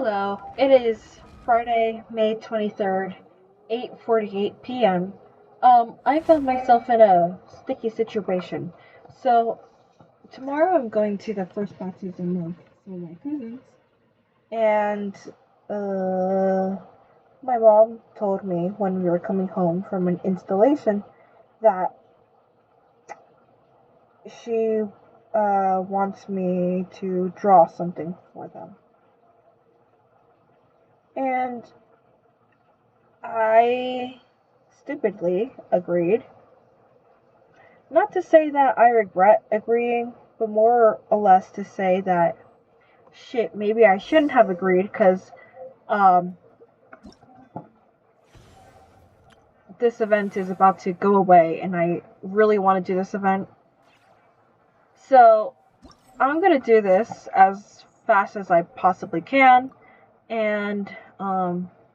Hello, it is Friday, May 23rd, 8:48 p.m. I found myself in a sticky situation. So, tomorrow I'm going to the first baptism of some of my cousins, and, uh, my mom told me when we were coming home from an installation that she, wants me to draw something for them. And I stupidly agreed. Not to say that I regret agreeing, but more or less to say that shit, maybe I shouldn't have agreed because um, this event is about to go away and I really want to do this event. So I'm gonna do this as fast as I possibly can and,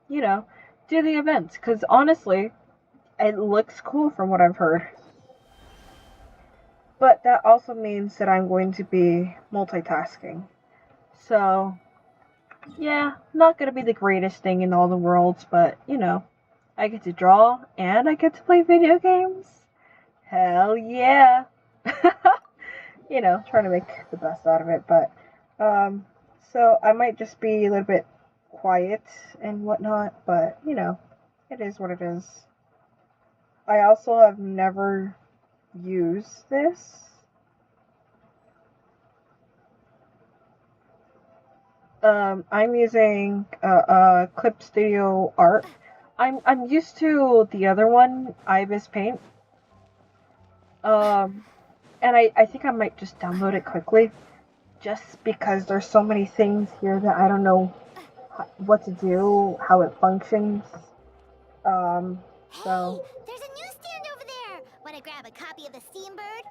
you know, do the events because honestly, it looks cool from what I've heard. But that also means that I'm going to be multitasking. So, yeah, not gonna be the greatest thing in all the worlds, but I get to draw and I get to play video games. Hell yeah! Trying to make the best out of it, but so I might just be a little bit quiet and whatnot, but it is what it is. I also have never used this. I'm using Clip Studio Art. I'm used to the other one, Ibis Paint. Um, and I think I might just download it quickly, just because there's so many things here that I don't know what to do, how it functions. So. Hey, there's a newsstand over there. Want to grab a copy of the Steambird?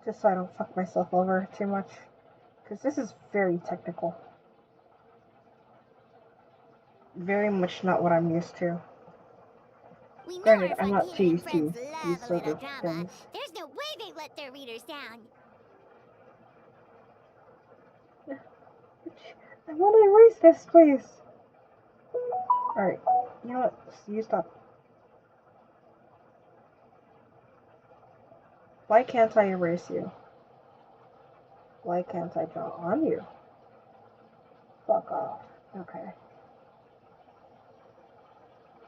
Just so I don't fuck myself over too much, because this is very technical. Very much not what I'm used to. Granted, I'm not too used to these sort of things. There's no way they let their readers down. I want to erase this, please. Alright, you know what? You stop. Why can't I erase you? Why can't I draw on you? Fuck off. Okay.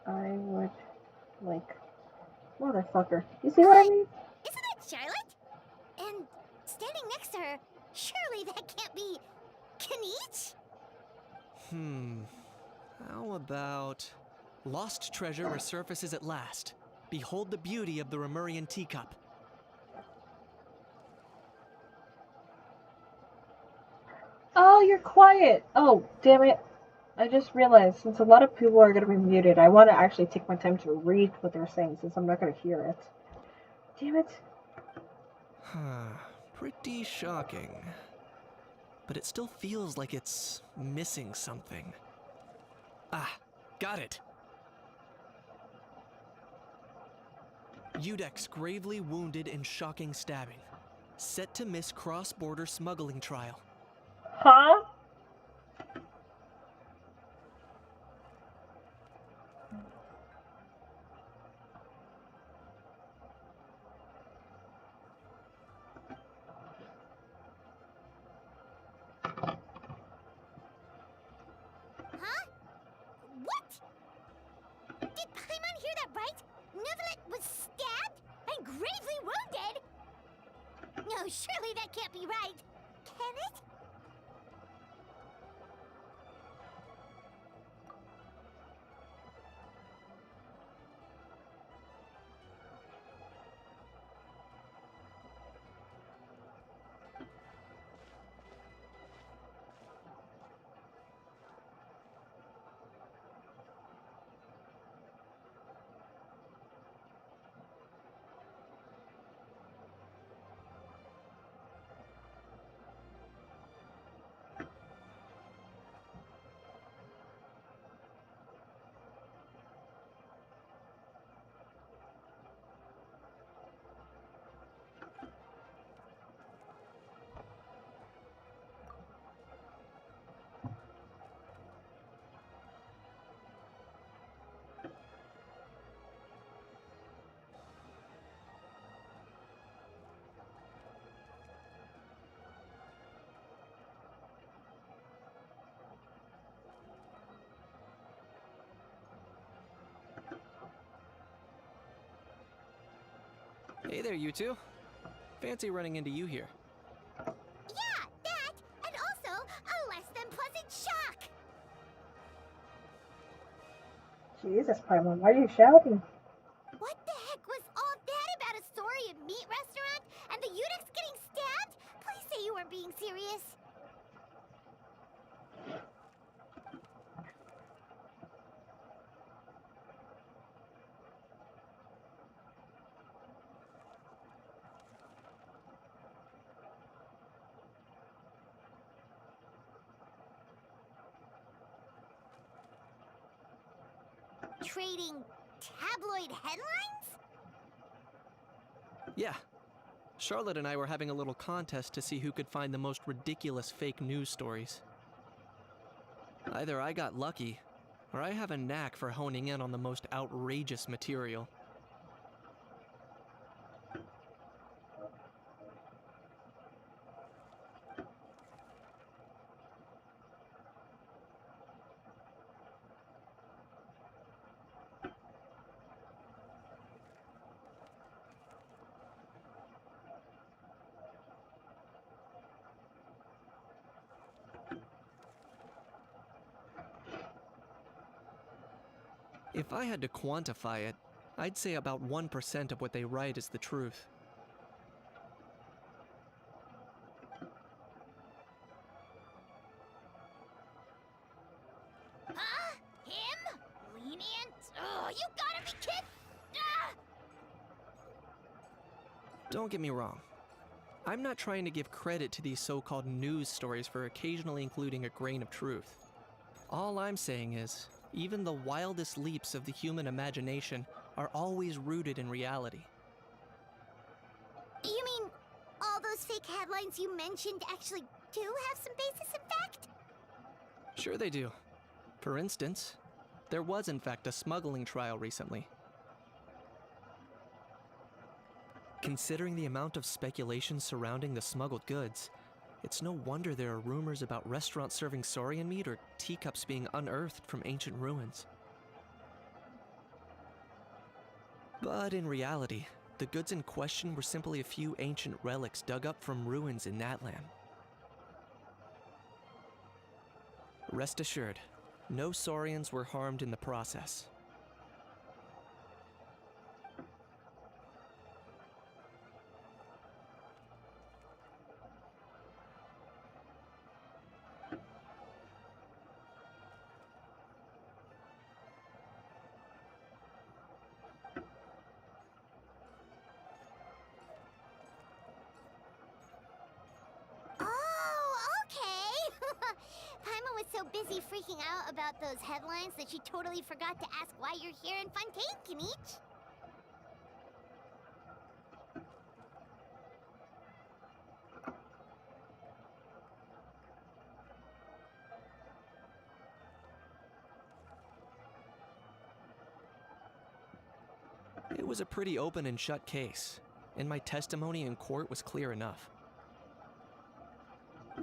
I would like... Motherfucker. You see what I mean? Isn't that Charlotte? And standing next to her, surely that can't be... Kaniche? How about... Lost treasure resurfaces at last. Behold the beauty of the Remurian teacup. Oh, you're quiet. Oh, damn it. I just realized, since a lot of people are going to be muted, I want to actually take my time to read what they're saying, since I'm not going to hear it. Damn it. Pretty shocking. But it still feels like it's missing something. Ah, got it. Udex gravely wounded in shocking stabbing. Set to miss cross-border smuggling trial. Huh? Huh? What? Did Paimon hear that right? Neuvillette was stabbed and gravely wounded? No, surely that can't be right. Can it? Hey there, you two. Fancy running into you here. Yeah, that, and also a less than pleasant shock. Jesus, Paimon, why are you shouting? What the heck was all that about a Saurian meat restaurant and the eunuchs getting stabbed? Please say you weren't being serious. Trading tabloid headlines? Yeah. Charlotte and I were having a little contest to see who could find the most ridiculous fake news stories. Either I got lucky, or I have a knack for honing in on the most outrageous material. If I had to quantify it, I'd say about 1% of what they write is the truth. Huh? Him? Lenient? Oh, you gotta be kidding! Ah! Don't get me wrong. I'm not trying to give credit to these so-called news stories for occasionally including a grain of truth. All I'm saying is, even the wildest leaps of the human imagination are always rooted in reality. You mean all those fake headlines you mentioned actually do have some basis in fact? Sure they do. For instance, there was in fact a smuggling trial recently. Considering the amount of speculation surrounding the smuggled goods, it's no wonder there are rumors about restaurants serving saurian meat or teacups being unearthed from ancient ruins. But in reality, the goods in question were simply a few ancient relics dug up from ruins in Natlan. Rest assured, no saurians were harmed in the process. Oh, okay. Paimon was so busy freaking out about those headlines that she totally forgot to ask why you're here in Fontaine, Kinich. It was a pretty open and shut case, and my testimony in court was clear enough.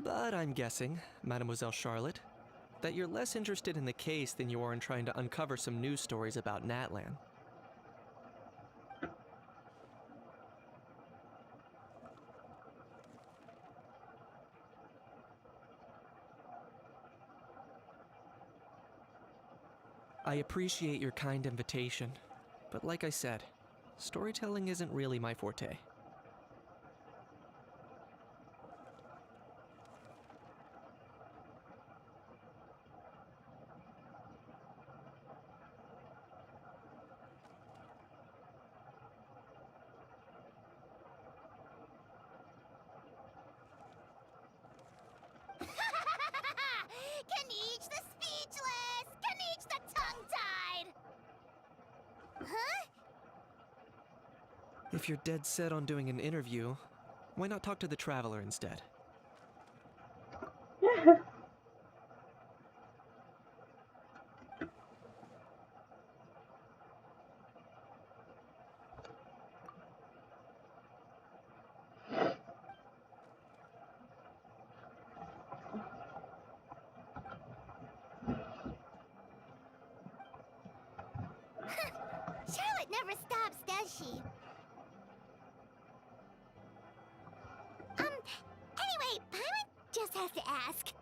But I'm guessing, Mademoiselle Charlotte, that you're less interested in the case than you are in trying to uncover some news stories about Natlan. I appreciate your kind invitation, but like I said, storytelling isn't really my forte. Kinich the speechless! Kinich the tongue-tied! Huh? If you're dead set on doing an interview, why not talk to the Traveler instead? Charlotte never stops, does she? Hey, Paimon just has to ask.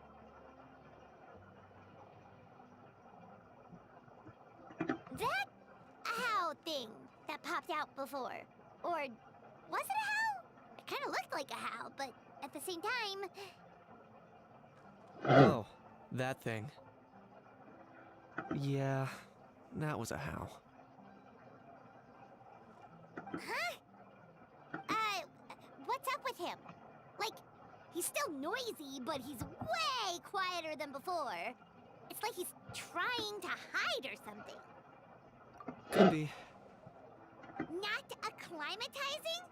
That owl thing that popped out before, or was it a howl? It kind of looked like a howl, but at the same time... Oh, that thing. Yeah, that was a howl. Huh? What's up with him? Like, he's still noisy, but he's way quieter than before. It's like he's trying to hide or something. Could be. Not acclimatizing?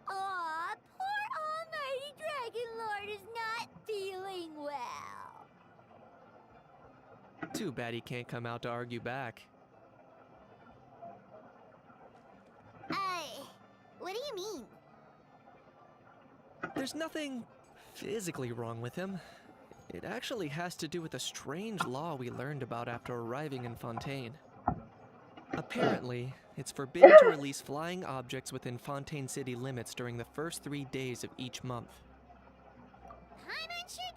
Aw, poor Almighty Dragon Lord is not feeling well. Too bad he can't come out to argue back. What do you mean? There's nothing physically wrong with him. It actually has to do with a strange law we learned about after arriving in Fontaine. Apparently, it's forbidden to release flying objects within Fontaine City limits during the first 3 days of each month. Paimon sure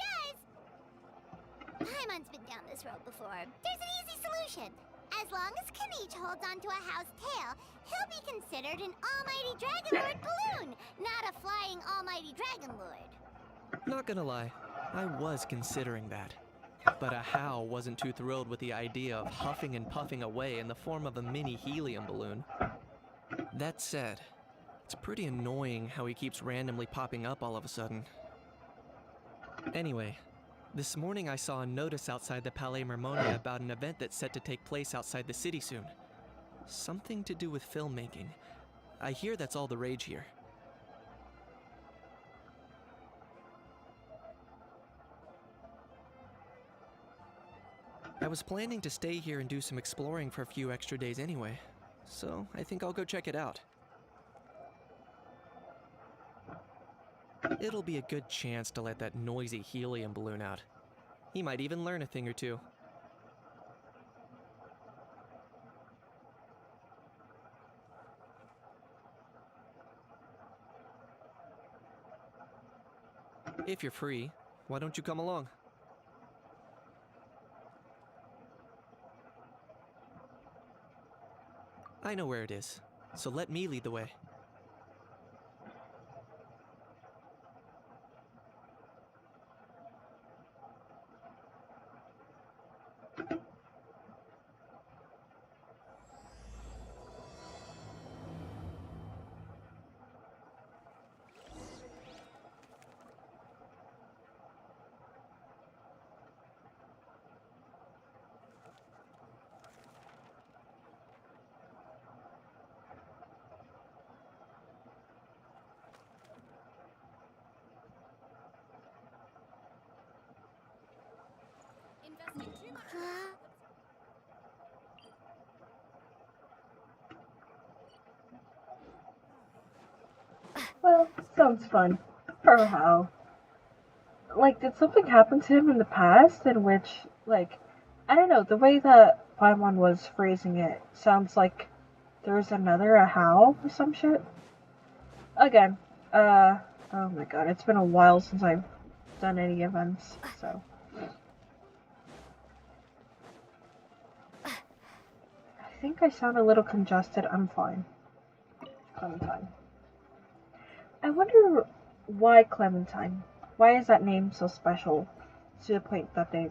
does. Paimon's been down this road before. There's an easy solution. As long as Kaniche holds onto a how's tail, he'll be considered an Almighty Dragon Lord balloon, not a flying Almighty Dragon Lord. Not gonna lie, I was considering that. But a How wasn't too thrilled with the idea of huffing and puffing away in the form of a mini helium balloon. That said, it's pretty annoying how he keeps randomly popping up all of a sudden. Anyway, this morning I saw a notice outside the Palais Mermonia about an event that's set to take place outside the city soon. Something to do with filmmaking. I hear that's all the rage here. I was planning to stay here and do some exploring for a few extra days anyway, so I think I'll go check it out. It'll be a good chance to let that noisy helium balloon out. He might even learn a thing or two. If you're free, why don't you come along? I know where it is, so let me lead the way. Well, sounds fun. For how? Like, did something happen to him in the past in which, like, I don't know, the way that Paimon was phrasing it sounds like there's another a how or some shit. Again, oh my god, it's been a while since I've done any events, so. I think I sound a little congested. I'm fine. Clementine. I wonder why Clementine? Why is that name so special to the point that they...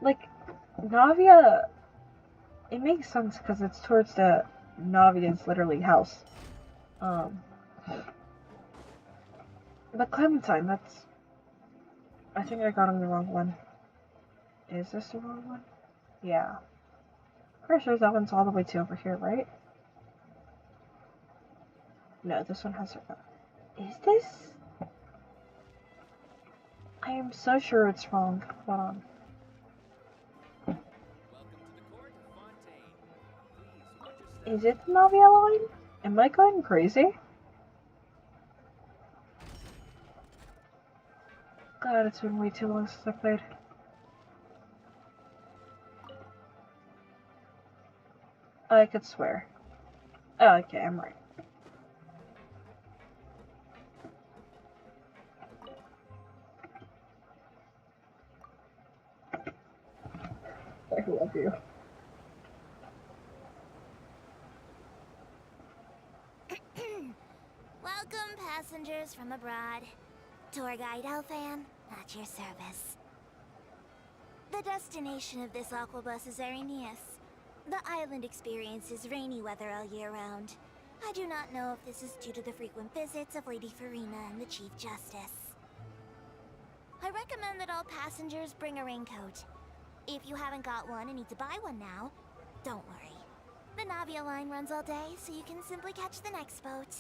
Like, Navia... It makes sense because it's towards the Navia's literally house. But Clementine, that's... I think I got on the wrong one. Is this the wrong one? Yeah. Pretty sure that one's all the way to over here, right? No, this one has... Is this? I am so sure it's wrong. Hold on. Is it the Navia line? Am I going crazy? God, it's been way too long since I played. I could swear. Oh, okay, I'm right. love you. Welcome, passengers from abroad. Tour guide Elfan, at your service. The destination of this aquabus is Arrhenius. The island experiences rainy weather all year round. I do not know if this is due to the frequent visits of Lady Farina and the Chief Justice. I recommend that all passengers bring a raincoat. If you haven't got one and need to buy one now, don't worry. The Navia line runs all day, so you can simply catch the next boat.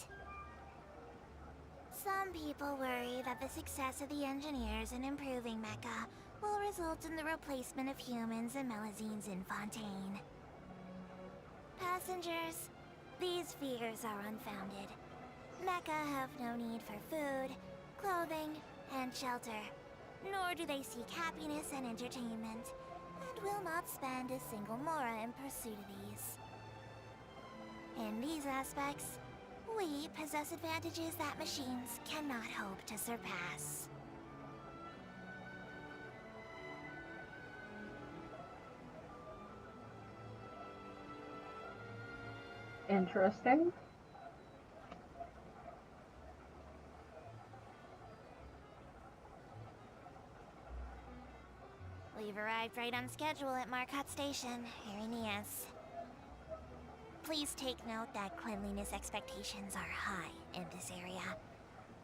Some people worry that the success of the engineers in improving Mecca will result in the replacement of humans and Melazines in Fontaine. Passengers, these fears are unfounded. Mecca have no need for food, clothing, and shelter, nor do they seek happiness and entertainment, and will not spend a single mora in pursuit of these. In these aspects, we possess advantages that machines cannot hope to surpass. Interesting. We've arrived right on schedule at Marcotte Station, Arrhenius. Please take note that cleanliness expectations are high in this area.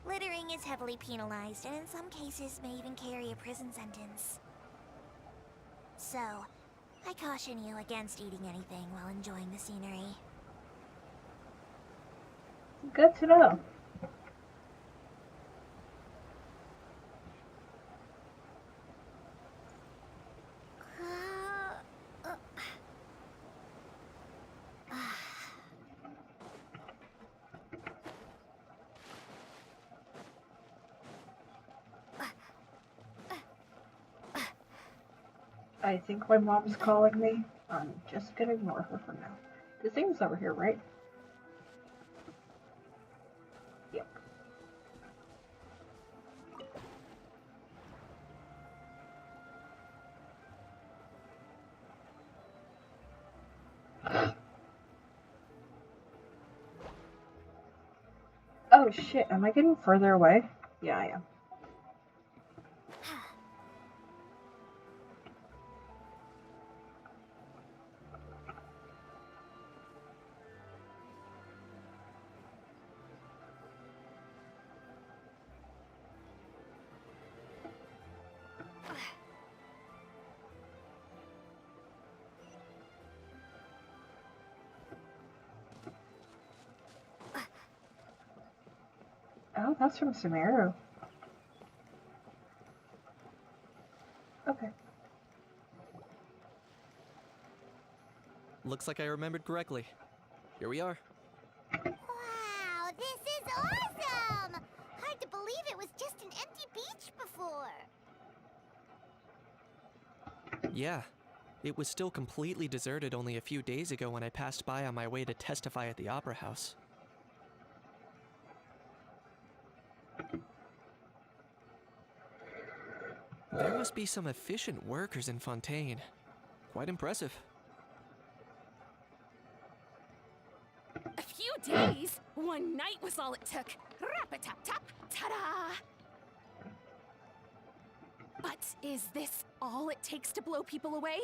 Littering is heavily penalized and in some cases may even carry a prison sentence. So, I caution you against eating anything while enjoying the scenery. Good to know. I think my mom's calling me. I'm just gonna ignore her for now. The thing's over here, right? Yep. Oh shit, am I getting further away? Yeah, I am. Oh, that's from Sumeru. Okay. Looks like I remembered correctly. Here we are. Wow, this is awesome! Hard to believe it was just an empty beach before. Yeah, it was still completely deserted only a few days ago when I passed by on my way to testify at the Opera House. There must be some efficient workers in Fontaine. Quite impressive. A few days? One night was all it took. Rap-a-tap-tap, ta-da! But is this all it takes to blow people away?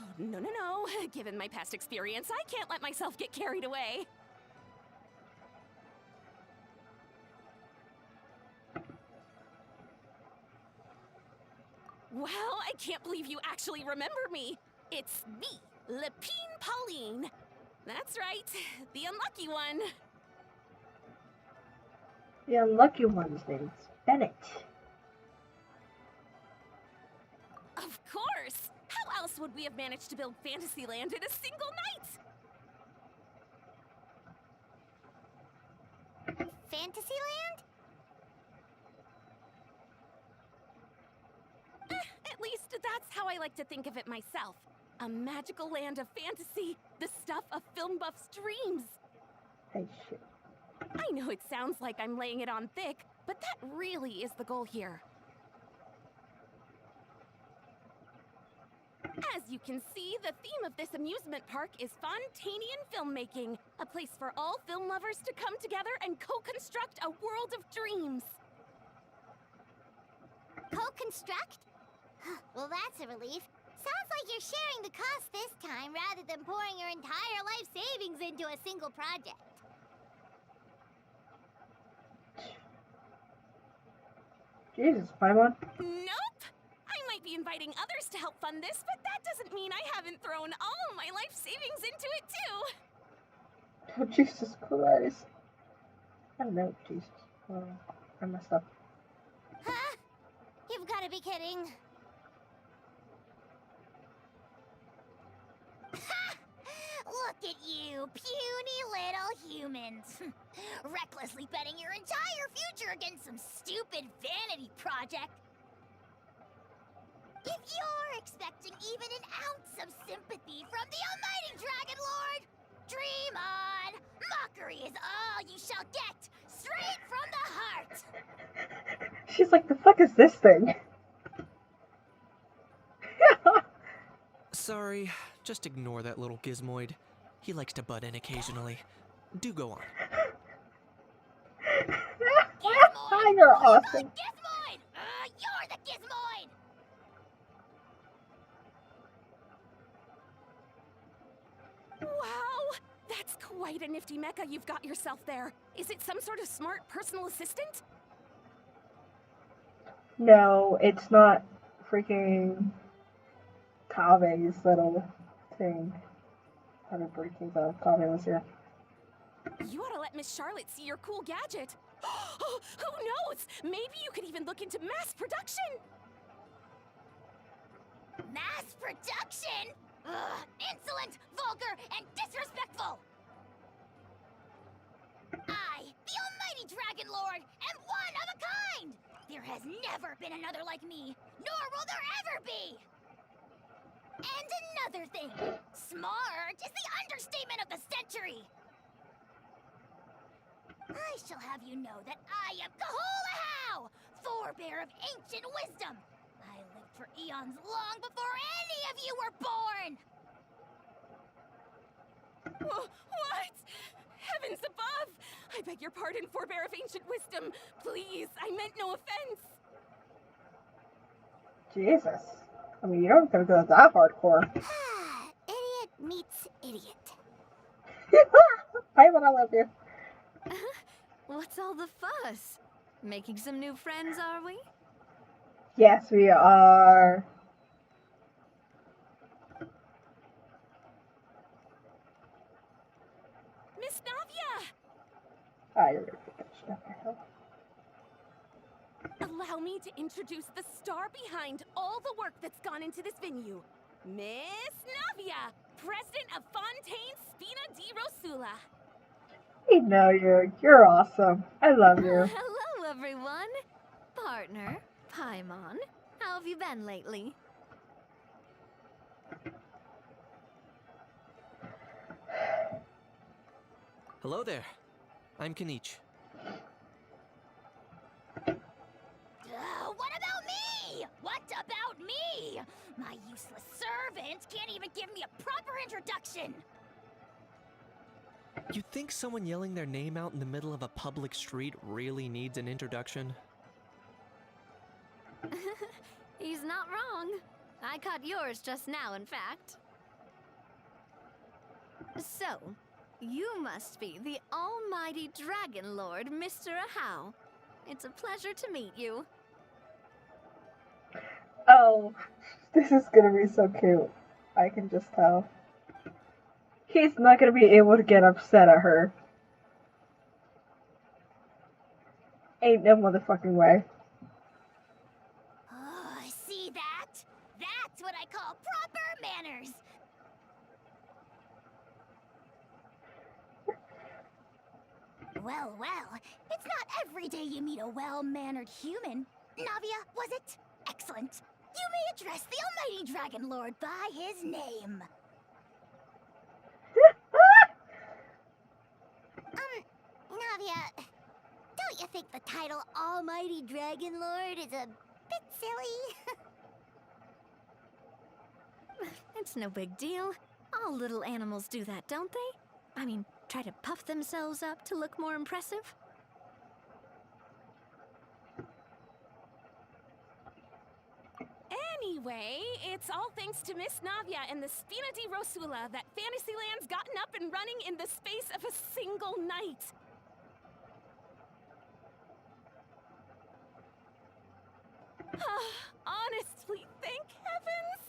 Oh, no, no, no. Given my past experience, I can't let myself get carried away. Well, I can't believe you actually remember me. It's me, Lepine Pauline. That's right, the unlucky one. The unlucky one's name's Bennett. Of course! How else would we have managed to build Fantasyland in a single night? Fantasyland? At least that's how I like to think of it myself. A magical land of fantasy, the stuff of film buffs' dreams. Hey, shit. I know it sounds like I'm laying it on thick, but that really is the goal here. As you can see, the theme of this amusement park is Fontanian filmmaking, a place for all film lovers to come together and co-construct a world of dreams. Co-construct? Well, that's a relief. Sounds like you're sharing the cost this time rather than pouring your entire life savings into a single project. Jesus, Paimon. Nope! I might be inviting others to help fund this, but that doesn't mean I haven't thrown all my life savings into it too! Oh, Jesus Christ. I don't know, Jesus. Oh, I messed up. Huh? You've got to be kidding. Look at you, puny little humans. Recklessly betting your entire future against some stupid vanity project. If you're expecting even an ounce of sympathy from the almighty Dragon Lord, dream on! Mockery is all you shall get, straight from the heart! She's like, the fuck is this thing? Sorry, just ignore that little gizmoid. He likes to butt in occasionally. Do go on. Gizmoid! You're What do you call awesome. it, Gizmoid? You're the Gizmoid! Wow! That's quite a nifty mecha you've got yourself there. Is it some sort of smart personal assistant? No, it's not freaking Kave's little thing. How to break things out. Kave was here. You ought to let Miss Charlotte see your cool gadget. Who knows? Maybe you could even look into mass production. Mass production? Ugh, insolent, vulgar, and disrespectful! I, the almighty Dragon Lord, am one of a kind! There has never been another like me, nor will there ever be! And another thing, smart is the understatement of the century! I shall have you know that I am Kahulahau, forebear of ancient wisdom! I lived for eons long before any of you were born! What? Heavens above! I beg your pardon, forebear of ancient wisdom. Please, I meant no offense. Jesus. I mean, you don't gotta go that hardcore. Idiot meets idiot. Paimon, I love you. What's all the fuss? Making some new friends, are we? Yes, we are. Miss Navia! Ah, you're gonna get that shit out of hell. Allow me to introduce the star behind all the work that's gone into this venue. Miss Navia, president of Fontaine Spina di Rosula. We know you. You're awesome. I love you. Hello, everyone. Partner, Paimon. How have you been lately? Hello there. I'm Kenichi. What about me? What about me? My useless servant can't even give me a proper introduction. You think someone yelling their name out in the middle of a public street really needs an introduction? He's not wrong. I caught yours just now, in fact. So, you must be the almighty Dragon Lord, Mr. Ahau. It's a pleasure to meet you. Oh, this is gonna be so cute. I can just tell. He's not gonna be able to get upset at her. Ain't no motherfucking way. Oh, see that? That's what I call proper manners. Well, it's not every day you meet a well-mannered human. Navia, was it? Excellent. You may address the almighty Dragon Lord by his name. Navia, don't you think the title Almighty Dragon Lord is a bit silly? It's no big deal. All little animals do that, don't they? I mean, try to puff themselves up to look more impressive. Anyway, it's all thanks to Miss Navia and the Spina di Rosula that Fantasyland's gotten up and running in the space of a single night. Honestly, thank heavens!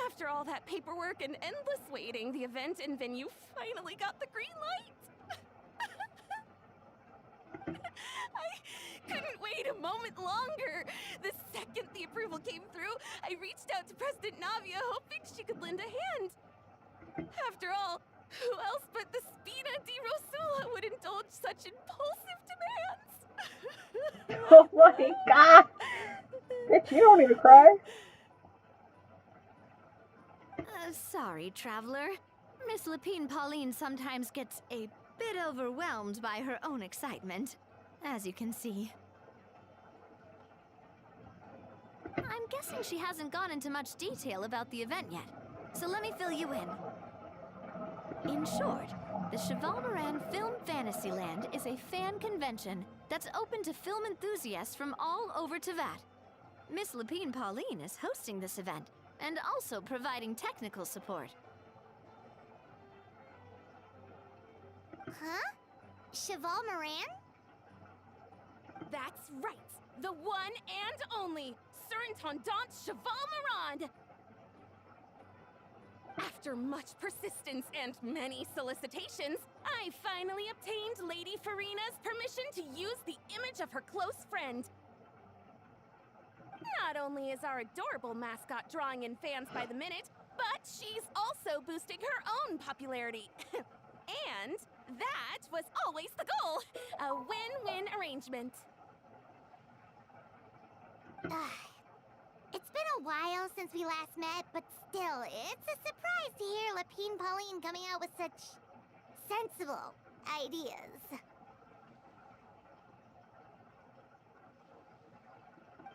After all that paperwork and endless waiting, the event and venue finally got the green light. I couldn't wait a moment longer. The second the approval came through, I reached out to President Navia hoping she could lend a hand. After all, who else but the Spina di Rosula would indulge such impulsive demands? Oh my god! Bitch, you don't need to cry. Sorry, traveler. Miss Lapine Pauline sometimes gets a bit overwhelmed by her own excitement, as you can see. I'm guessing she hasn't gone into much detail about the event yet, so let me fill you in. In short, the Cheval Moran Film Fantasyland is a fan convention that's open to film enthusiasts from all over Teyvat. Miss Lapine Pauline is hosting this event, and also providing technical support. Huh? Cheval Moran? That's right! The one and only Surintendant Cheval Moran! After much persistence and many solicitations, I finally obtained Lady Farina's permission to use the image of her close friend. Not only is our adorable mascot drawing in fans by the minute, but she's also boosting her own popularity. And that was always the goal! A win-win arrangement. It's been a while since we last met, but still, it's a surprise to hear Lapine Pauline coming out with such sensible ideas.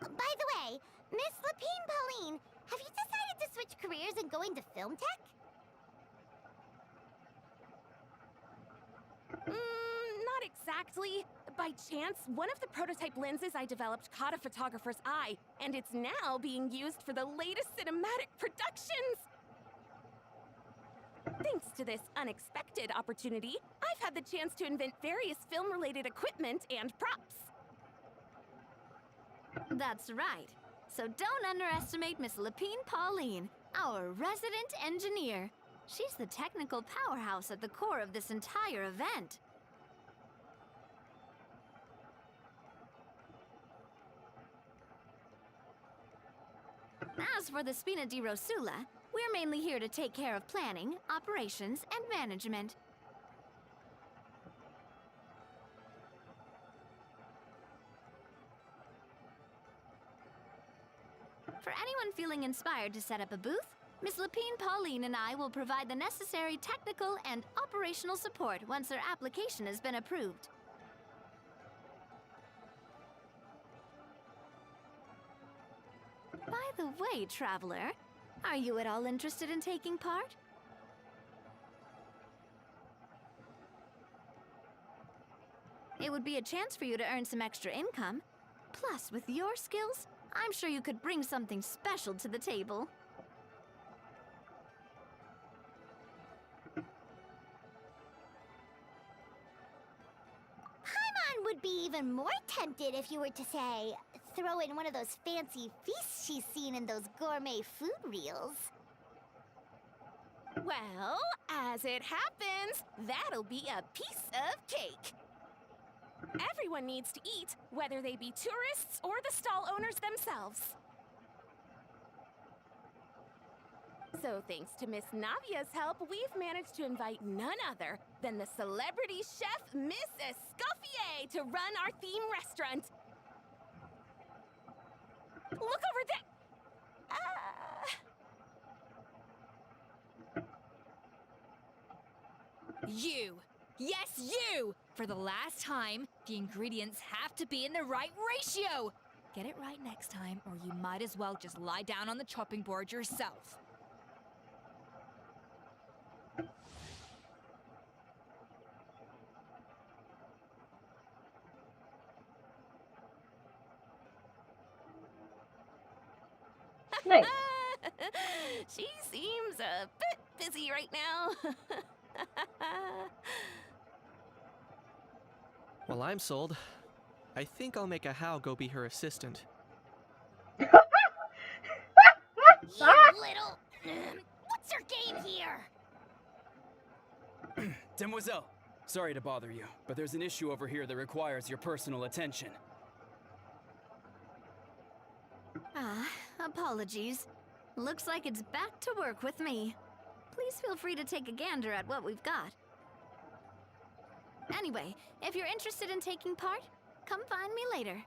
By the way, Miss Lapine Pauline, have you decided to switch careers and go into film tech? Not exactly. By chance, one of the prototype lenses I developed caught a photographer's eye, and it's now being used for the latest cinematic productions! Thanks to this unexpected opportunity, I've had the chance to invent various film-related equipment and props. That's right. So don't underestimate Miss Lapine Pauline, our resident engineer. She's the technical powerhouse at the core of this entire event. As for the Spina di Rosula, we're mainly here to take care of planning, operations, and management. For anyone feeling inspired to set up a booth, Miss Lapine Pauline and I will provide the necessary technical and operational support once their application has been approved. By the way, traveler, are you at all interested in taking part? It would be a chance for you to earn some extra income. Plus, with your skills, I'm sure you could bring something special to the table. Paimon would be even more tempted if you were to, say, throw in one of those fancy feasts she's seen in those gourmet food reels. Well, as it happens, that'll be a piece of cake. Everyone needs to eat, whether they be tourists or the stall owners themselves. So thanks to Miss Navia's help, we've managed to invite none other than the celebrity chef Miss Escoffier to run our theme restaurant. Look over there! You! Yes, you! For the last time, the ingredients have to be in the right ratio! Get it right next time, or you might as well just lie down on the chopping board yourself. Nice. She seems a bit busy right now. Well, I'm sold. I think I'll make a How go be her assistant. You little... What's your game here? Demoiselle, sorry to bother you, but there's an issue over here that requires your personal attention. Ah, apologies. Looks like it's back to work with me. Please feel free to take a gander at what we've got. Anyway, if you're interested in taking part, come find me later.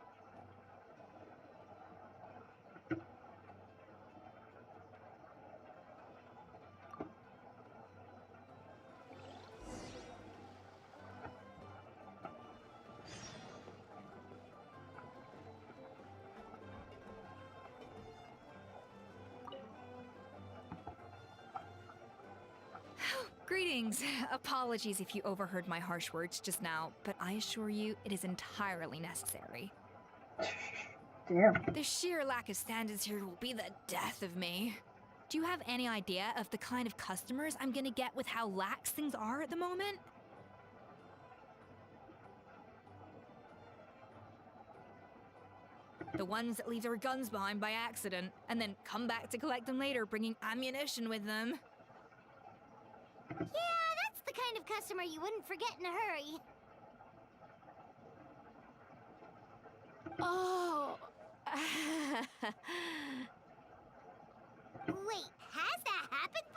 Greetings. Apologies if you overheard my harsh words just now, but I assure you it is entirely necessary. Damn. The sheer lack of standards here will be the death of me. Do you have any idea of the kind of customers I'm gonna get with how lax things are at the moment? The ones that leave their guns behind by accident, and then come back to collect them later, bringing ammunition with them. Yeah, that's the kind of customer you wouldn't forget in a hurry. Oh. Wait, has that happened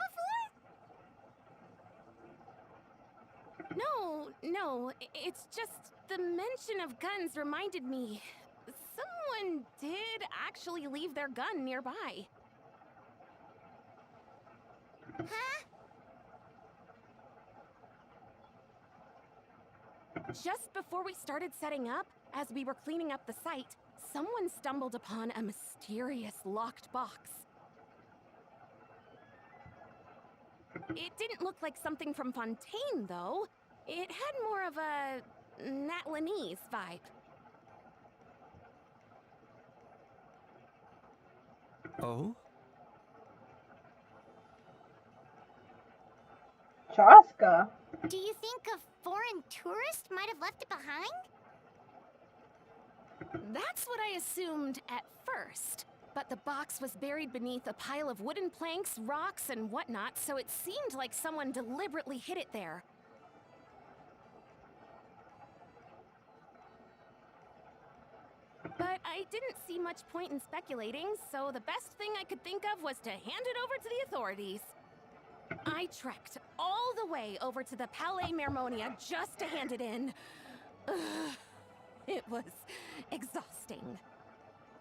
before? No, it's just the mention of guns reminded me. Someone did actually leave their gun nearby. Huh? Just before we started setting up, as we were cleaning up the site, someone stumbled upon a mysterious locked box. It didn't look like something from Fontaine, though. It had more of a Natlanese vibe. Oh? Chaska. Do you think a foreign tourist might have left it behind? That's what I assumed at first. But the box was buried beneath a pile of wooden planks, rocks, and whatnot, so it seemed like someone deliberately hid it there. But I didn't see much point in speculating, so the best thing I could think of was to hand it over to the authorities. I trekked all the way over to the Palais Mermonia just to hand it in. Ugh, it was exhausting.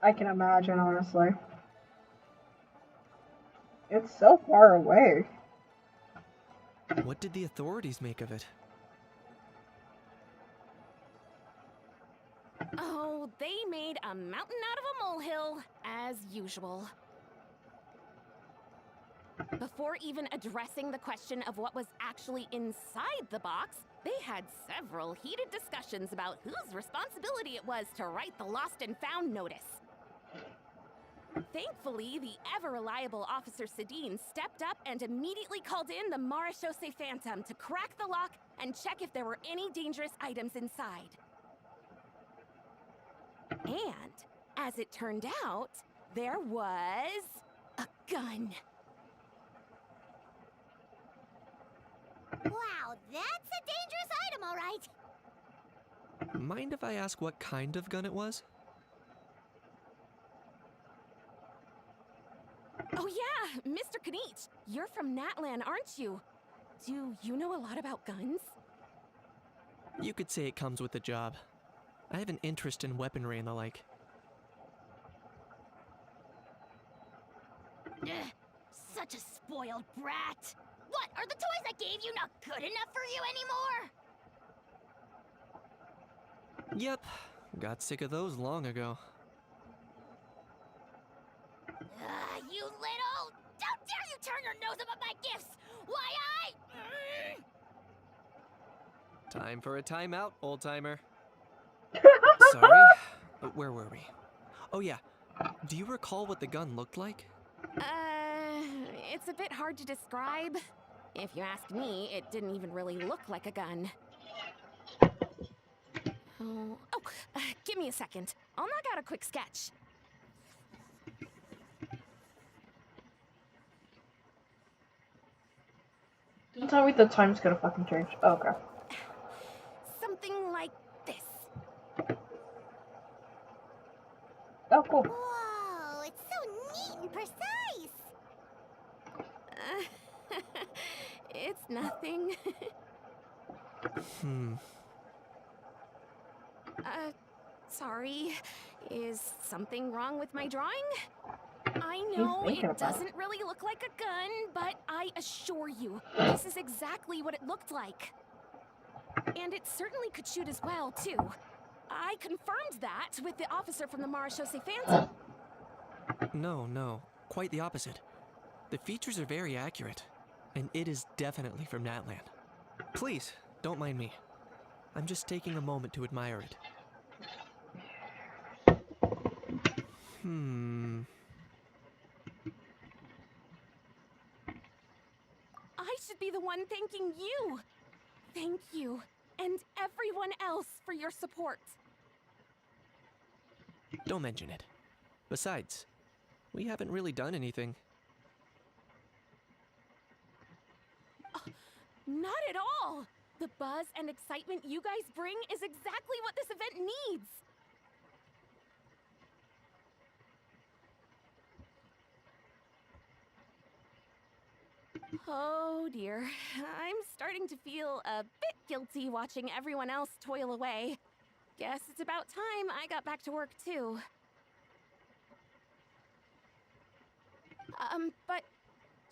I can imagine, honestly. It's so far away. What did the authorities make of it? Oh, they made a mountain out of a molehill, as usual. Before even addressing the question of what was actually inside the box, they had several heated discussions about whose responsibility it was to write the lost and found notice. Thankfully, the ever-reliable Officer Sedine stepped up and immediately called in the Marechaussee Phantom to crack the lock and check if there were any dangerous items inside. And, as it turned out, there was a gun. Wow, that's a dangerous item, all right. Mind if I ask what kind of gun it was? Oh yeah, Mr. Knight, you're from Natlan, aren't you? Do you know a lot about guns? You could say it comes with the job. I have an interest in weaponry and the like. Ugh, such a spoiled brat. What, are the toys I gave you not good enough for you anymore? Yep, got sick of those long ago. You little... Don't dare you turn your nose up at my gifts! Why, Time for a timeout, old-timer. Sorry, but where were we? Oh yeah, do you recall what the gun looked like? It's a bit hard to describe. If you ask me, it didn't even really look like a gun. Give me a second. I'll knock out a quick sketch. Don't tell me the time's gonna fucking change. Oh, okay. Something like this. Oh, cool. Whoa, it's so neat and precise. It's nothing. Sorry. Is something wrong with my drawing? I know it doesn't really look like a gun, but I assure you, this is exactly what it looked like. And it certainly could shoot as well, too. I confirmed that with the officer from the Marechaussee Phantom. No, quite the opposite. The features are very accurate, and it is definitely from Natland. Please, don't mind me. I'm just taking a moment to admire it. I should be the one thanking you. Thank you, and everyone else for your support. Don't mention it. Besides, we haven't really done anything. Not at all! The buzz and excitement you guys bring is exactly what this event needs! Oh dear, I'm starting to feel a bit guilty watching everyone else toil away. Guess it's about time I got back to work too. But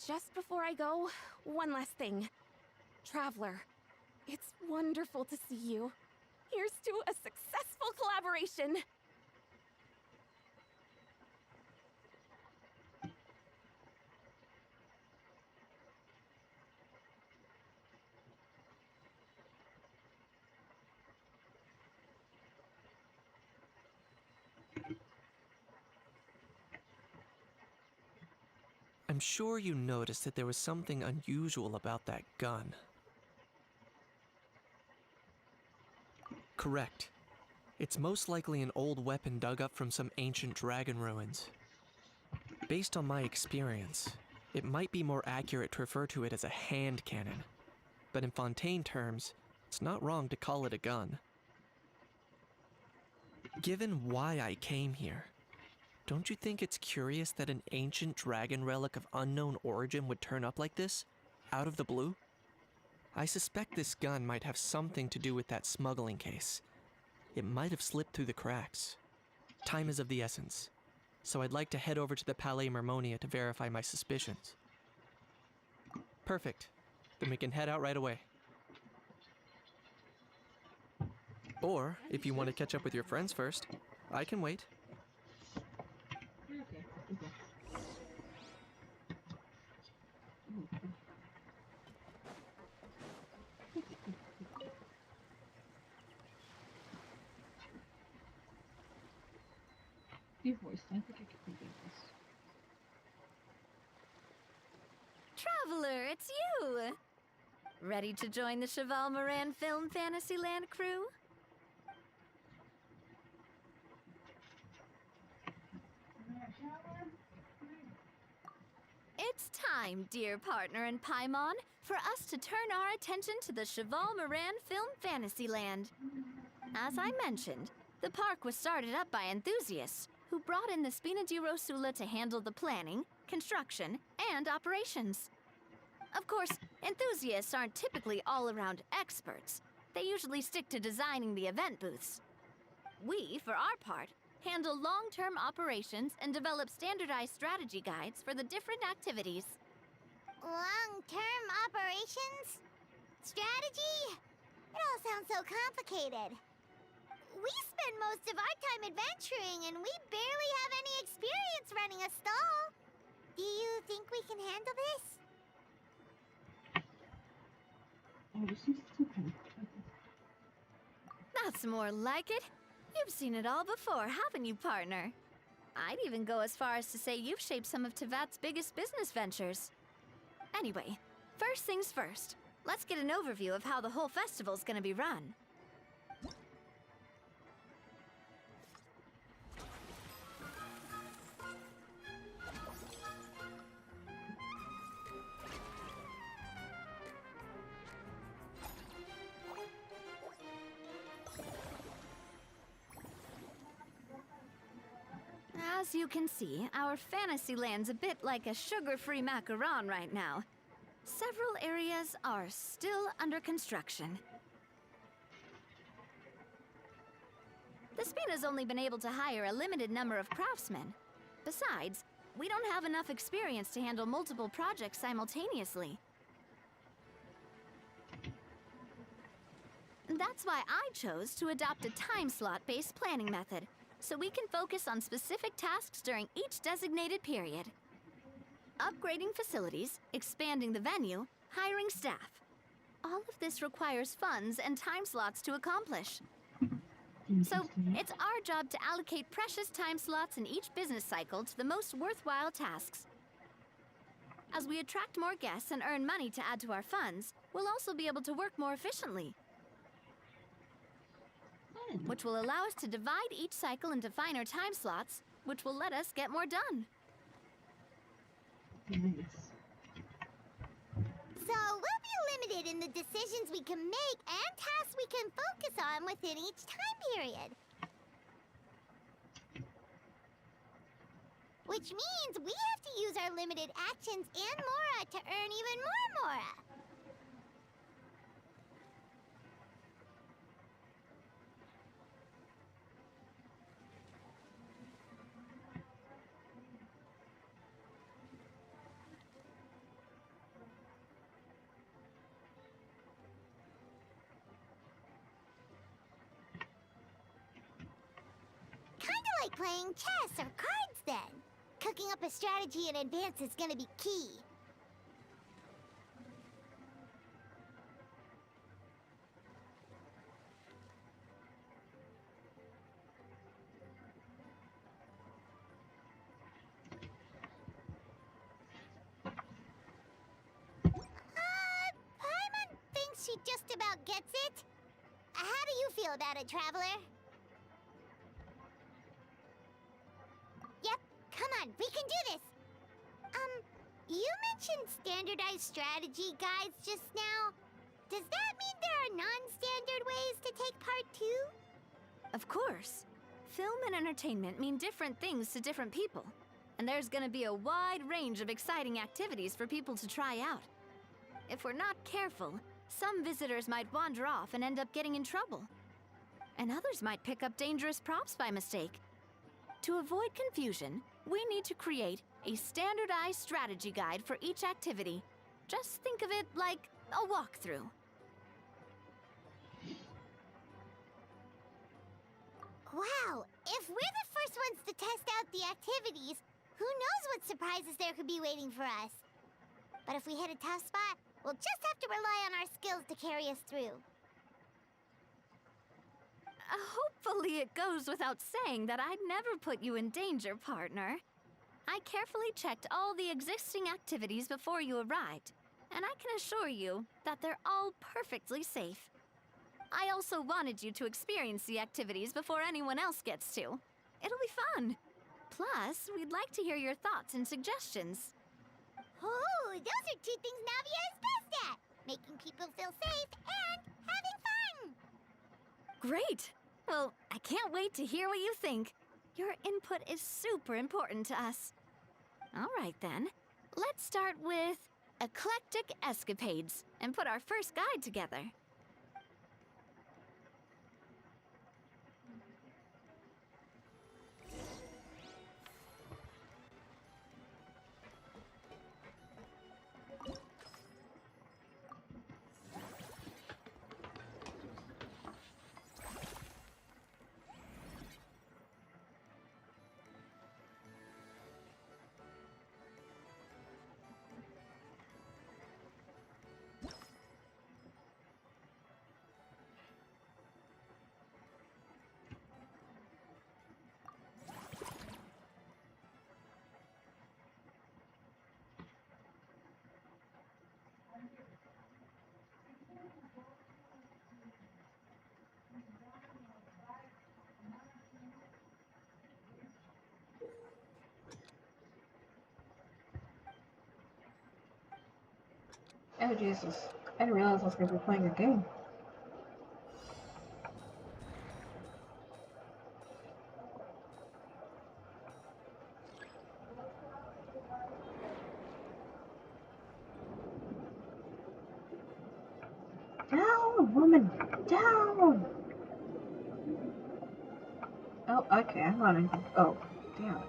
just before I go, one last thing. Traveler, it's wonderful to see you. Here's to a successful collaboration! I'm sure you noticed that there was something unusual about that gun. Correct. It's most likely an old weapon dug up from some ancient dragon ruins. Based on my experience, it might be more accurate to refer to it as a hand cannon. But in Fontaine terms, it's not wrong to call it a gun. Given why I came here, don't you think it's curious that an ancient dragon relic of unknown origin would turn up like this, out of the blue? I suspect this gun might have something to do with that smuggling case. It might have slipped through the cracks. Time is of the essence, so I'd like to head over to the Palais Mermonia to verify my suspicions. Perfect. Then we can head out right away. Or, if you want to catch up with your friends first, I can wait. Your voice, I think I can do this. Traveler, it's you! Ready to join the Cheval Moran Film Fantasyland crew? It's time, dear partner and Paimon, for us to turn our attention to the Cheval Moran Film Fantasyland. As I mentioned, the park was started up by enthusiasts who brought in the Spina di Rosula to handle the planning, construction, and operations. Of course, enthusiasts aren't typically all-around experts. They usually stick to designing the event booths. We, for our part, handle long-term operations and develop standardized strategy guides for the different activities. Long-term operations? Strategy? It all sounds so complicated. We spend most of our time adventuring, and we barely have any experience running a stall. Do you think we can handle this? Oh, this is too kind of... That's more like it. You've seen it all before, haven't you, partner? I'd even go as far as to say you've shaped some of Tevat's biggest business ventures. Anyway, first things first. Let's get an overview of how the whole festival's gonna be run. As you can see, our fantasy land's a bit like a sugar-free macaron right now. Several areas are still under construction. The Spina's only been able to hire a limited number of craftsmen. Besides, we don't have enough experience to handle multiple projects simultaneously. That's why I chose to adopt a time slot-based planning method, so we can focus on specific tasks during each designated period. Upgrading facilities, expanding the venue, hiring staff. All of this requires funds and time slots to accomplish. So, it's our job to allocate precious time slots in each business cycle to the most worthwhile tasks. As we attract more guests and earn money to add to our funds, we'll also be able to work more efficiently, which will allow us to divide each cycle into finer time slots, which will let us get more done. Nice. So we'll be limited in the decisions we can make and tasks we can focus on within each time period. Which means we have to use our limited actions and Mora to earn even more Mora. Like playing chess or cards then. Cooking up a strategy in advance is gonna be key. Paimon thinks she just about gets it. How do you feel about it, Traveler? Yep, come on, we can do this! You mentioned standardized strategy guides just now. Does that mean there are non-standard ways to take part too? Of course. Film and entertainment mean different things to different people. And there's gonna be a wide range of exciting activities for people to try out. If we're not careful, some visitors might wander off and end up getting in trouble. And others might pick up dangerous props by mistake. To avoid confusion, we need to create a standardized strategy guide for each activity. Just think of it like a walkthrough. Wow, if we're the first ones to test out the activities, who knows what surprises there could be waiting for us. But if we hit a tough spot, we'll just have to rely on our skills to carry us through. Hopefully it goes without saying that I'd never put you in danger, partner. I carefully checked all the existing activities before you arrived, and I can assure you that they're all perfectly safe. I also wanted you to experience the activities before anyone else gets to. It'll be fun. Plus, we'd like to hear your thoughts and suggestions. Oh, those are two things Navia is best at! Making people feel safe and having fun! Great! Well, I can't wait to hear what you think. Your input is super important to us. All right then, let's start with Eclectic Escapades and put our first guide together. Oh, Jesus. I didn't realize I was going to be playing a game. Down, woman! Down! Oh, okay, I'm running. Oh, damn.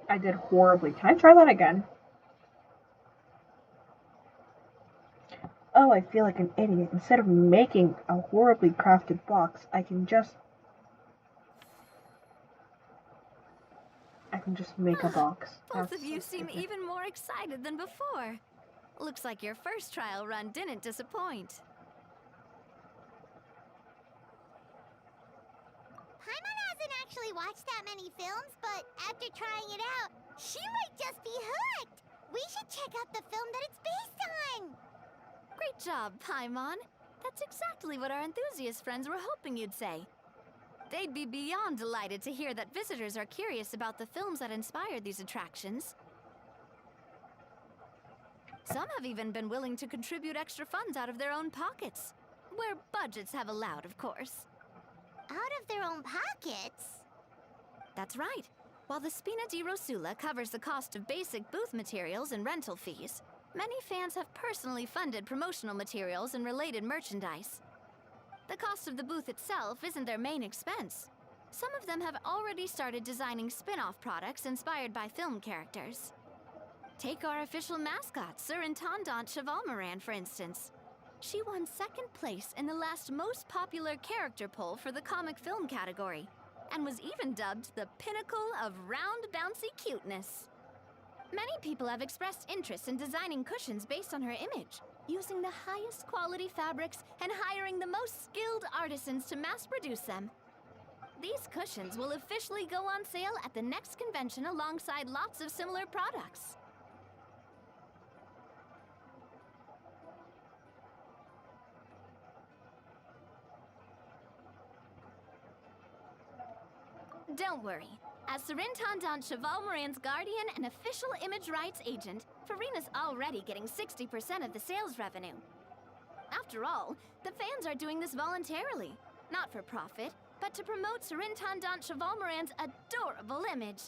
I did horribly. Can I try that again? Oh, I feel like an idiot. Instead of making a horribly crafted box, I can just make a box. Both That's of you so seem stupid. even more excited than before. Looks like your first trial run didn't disappoint. Paimon hasn't actually watched that many films, but after trying it out, she might just be hooked. We should check out the film that it's based on. Great job, Paimon. That's exactly what our enthusiast friends were hoping you'd say. They'd be beyond delighted to hear that visitors are curious about the films that inspired these attractions. Some have even been willing to contribute extra funds out of their own pockets. Where budgets have allowed, of course. Out of their own pockets? That's right. While the Spina di Rosula covers the cost of basic booth materials and rental fees, many fans have personally funded promotional materials and related merchandise. The cost of the booth itself isn't their main expense. Some of them have already started designing spin-off products inspired by film characters. Take our official mascot, Surintendant Chevalmoran, for instance. She won second place in the last most popular character poll for the comic film category, and was even dubbed the pinnacle of round, bouncy cuteness. Many people have expressed interest in designing cushions based on her image, using the highest quality fabrics and hiring the most skilled artisans to mass produce them. These cushions will officially go on sale at the next convention alongside lots of similar products. Don't worry. As Surintendant Chevalmoran's guardian and official image rights agent, Farina's already getting 60% of the sales revenue. After all, the fans are doing this voluntarily, not for profit, but to promote Surintendant Chevalmoran's adorable image.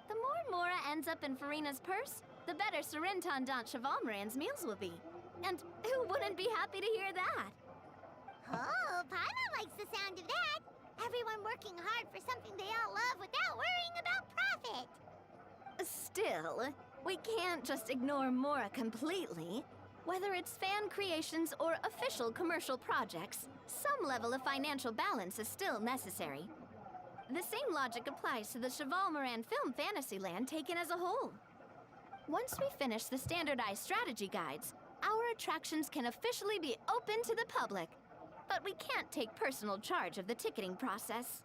The more Mora ends up in Farina's purse, the better Surintendant Chevalmoran's meals will be. And who wouldn't be happy to hear that? Oh, Paimon likes the sound of that. Everyone working hard for something they all love without worrying about profit. Still, we can't just ignore Mora completely. Whether it's fan creations or official commercial projects, some level of financial balance is still necessary. The same logic applies to the Chevalmoran Film Fantasyland taken as a whole. Once we finish the standardized strategy guides, our attractions can officially be open to the public. But we can't take personal charge of the ticketing process.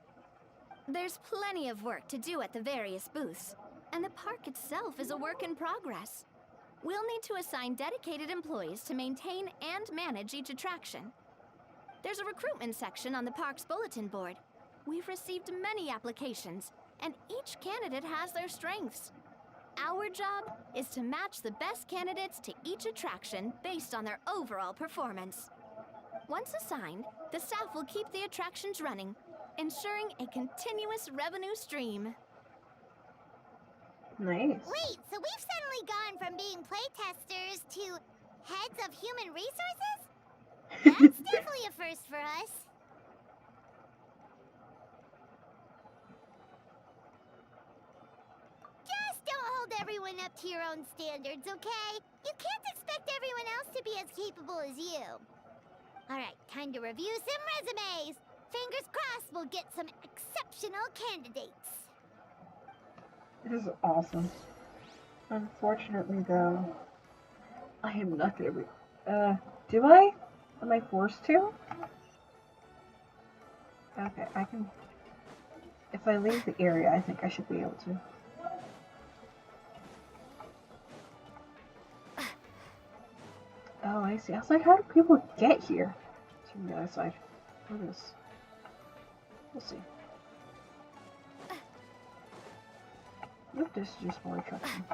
There's plenty of work to do at the various booths, and the park itself is a work in progress. We'll need to assign dedicated employees to maintain and manage each attraction. There's a recruitment section on the park's bulletin board. We've received many applications, and each candidate has their strengths. Our job is to match the best candidates to each attraction based on their overall performance. Once assigned, the staff will keep the attractions running, ensuring a continuous revenue stream. Nice. Wait, so we've suddenly gone from being playtesters to heads of human resources? That's definitely a first for us. Just don't hold everyone up to your own standards, okay? You can't expect everyone else to be as capable as you. Alright, time to review some resumes. Fingers crossed we'll get some exceptional candidates. This is awesome. Unfortunately, though, I am not gonna be. Do I? Am I forced to? Okay, I can. If I leave the area, I think I should be able to. Oh, I see. I was like, how do people get here? It's from the other side. What is? We'll see. Nope, this is just more trucking.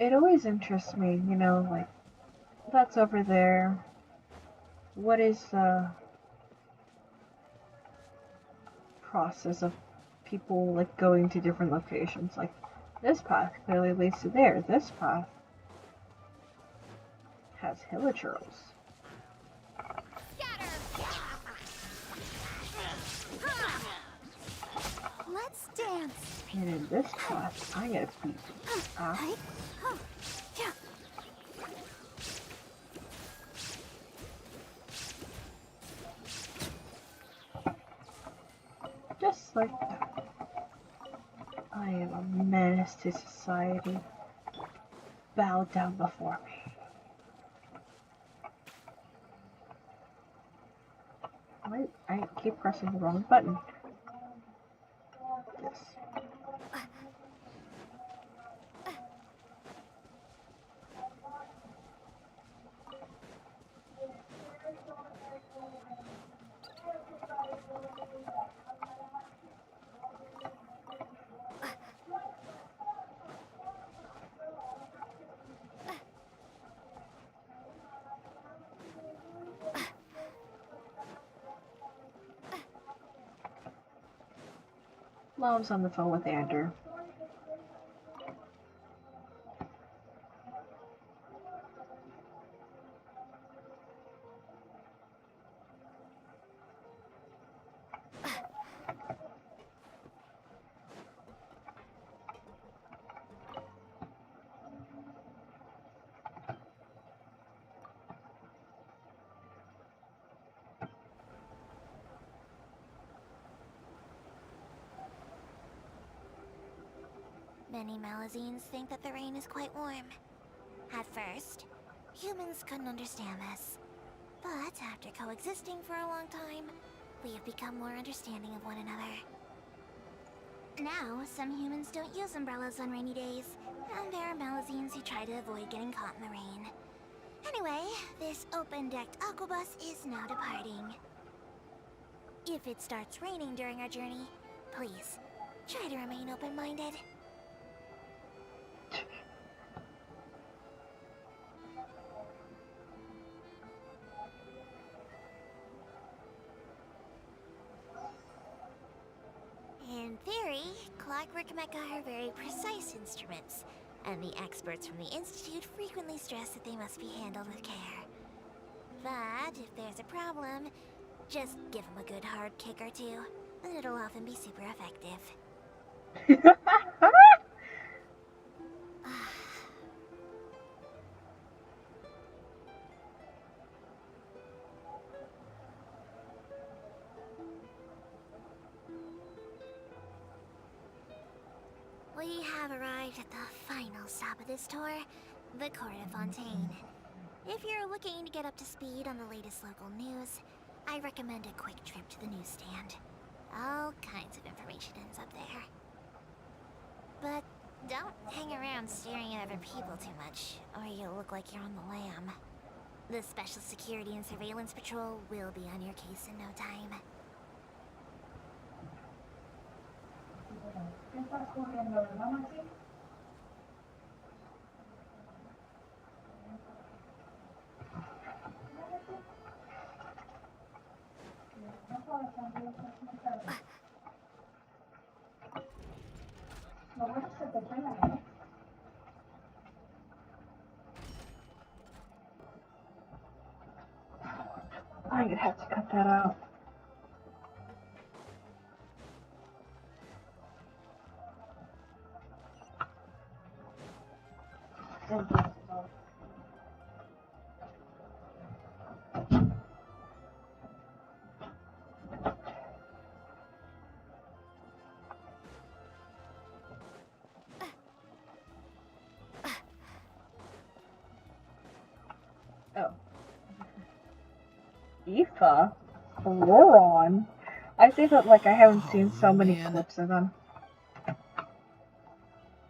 It always interests me, you know, like, that's over there. What is the process of people, like, going to different locations? Like, this path clearly leads to there. This path has hilichurls. Let's dance. And in this path, I get beat. Just like that. I am a menace to society. Bow down before me. I keep pressing the wrong button. This. Mom's on the phone with Andrew. Many Malazines think that the rain is quite warm. At first, humans couldn't understand this. But after coexisting for a long time, we have become more understanding of one another. Now, some humans don't use umbrellas on rainy days, and there are Malazines who try to avoid getting caught in the rain. Anyway, this open-decked aquabus is now departing. If it starts raining during our journey, please, try to remain open-minded. In theory, clockwork mecha are very precise instruments, and the experts from the Institute frequently stress that they must be handled with care. But if there's a problem, just give them a good hard kick or two, and it'll often be super effective. We have arrived at the final stop of this tour, the Court of Fontaine. If you're looking to get up to speed on the latest local news, I recommend a quick trip to the newsstand. All kinds of information ends up there. But don't hang around staring at other people too much, or you'll look like you're on the lam. The Special Security and Surveillance Patrol will be on your case in no time. I'm gonna have to cut that out. Oh. Aoife? Roron? I say that like I haven't seen so many man. clips of him.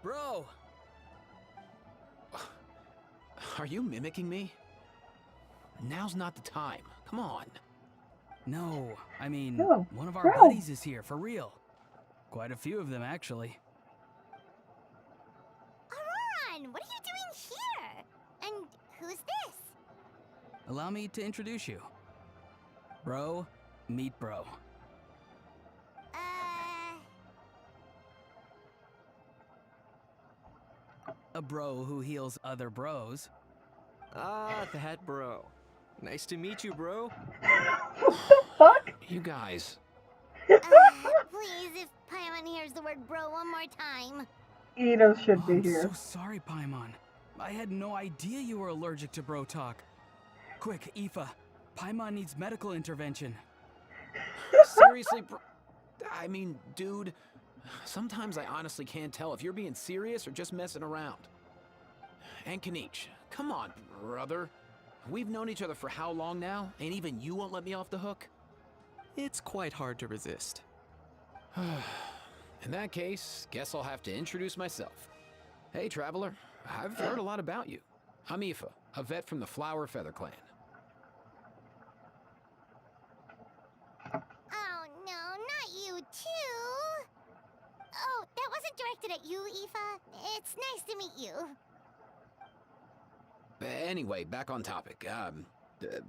Bro! Are you mimicking me? Now's not the time. Come on. No, I mean, No, one of our bro. buddies is here, for real. Quite a few of them, actually. Auroran, what are you doing here? And who's this? Allow me to introduce you. Bro, meet bro. A bro who heals other bros. Ah, that bro. Nice to meet you, bro. What the fuck? You guys. Please, if Paimon hears the word bro one more time. Ito should be I'm here. so sorry, Paimon. I had no idea you were allergic to bro talk. Quick, Aoife. Paimon needs medical intervention. Seriously, bro. I mean, dude. Sometimes I honestly can't tell if you're being serious or just messing around. And Kanish, come on, brother. We've known each other for how long now, and even you won't let me off the hook? It's quite hard to resist. In that case, guess I'll have to introduce myself. Hey, traveler. I've heard a lot about you. I'm Aoife, a vet from the Flower Feather Clan. Oh no, not you too! Oh, that wasn't directed at you, Aoife. It's nice to meet you. Anyway, back on topic.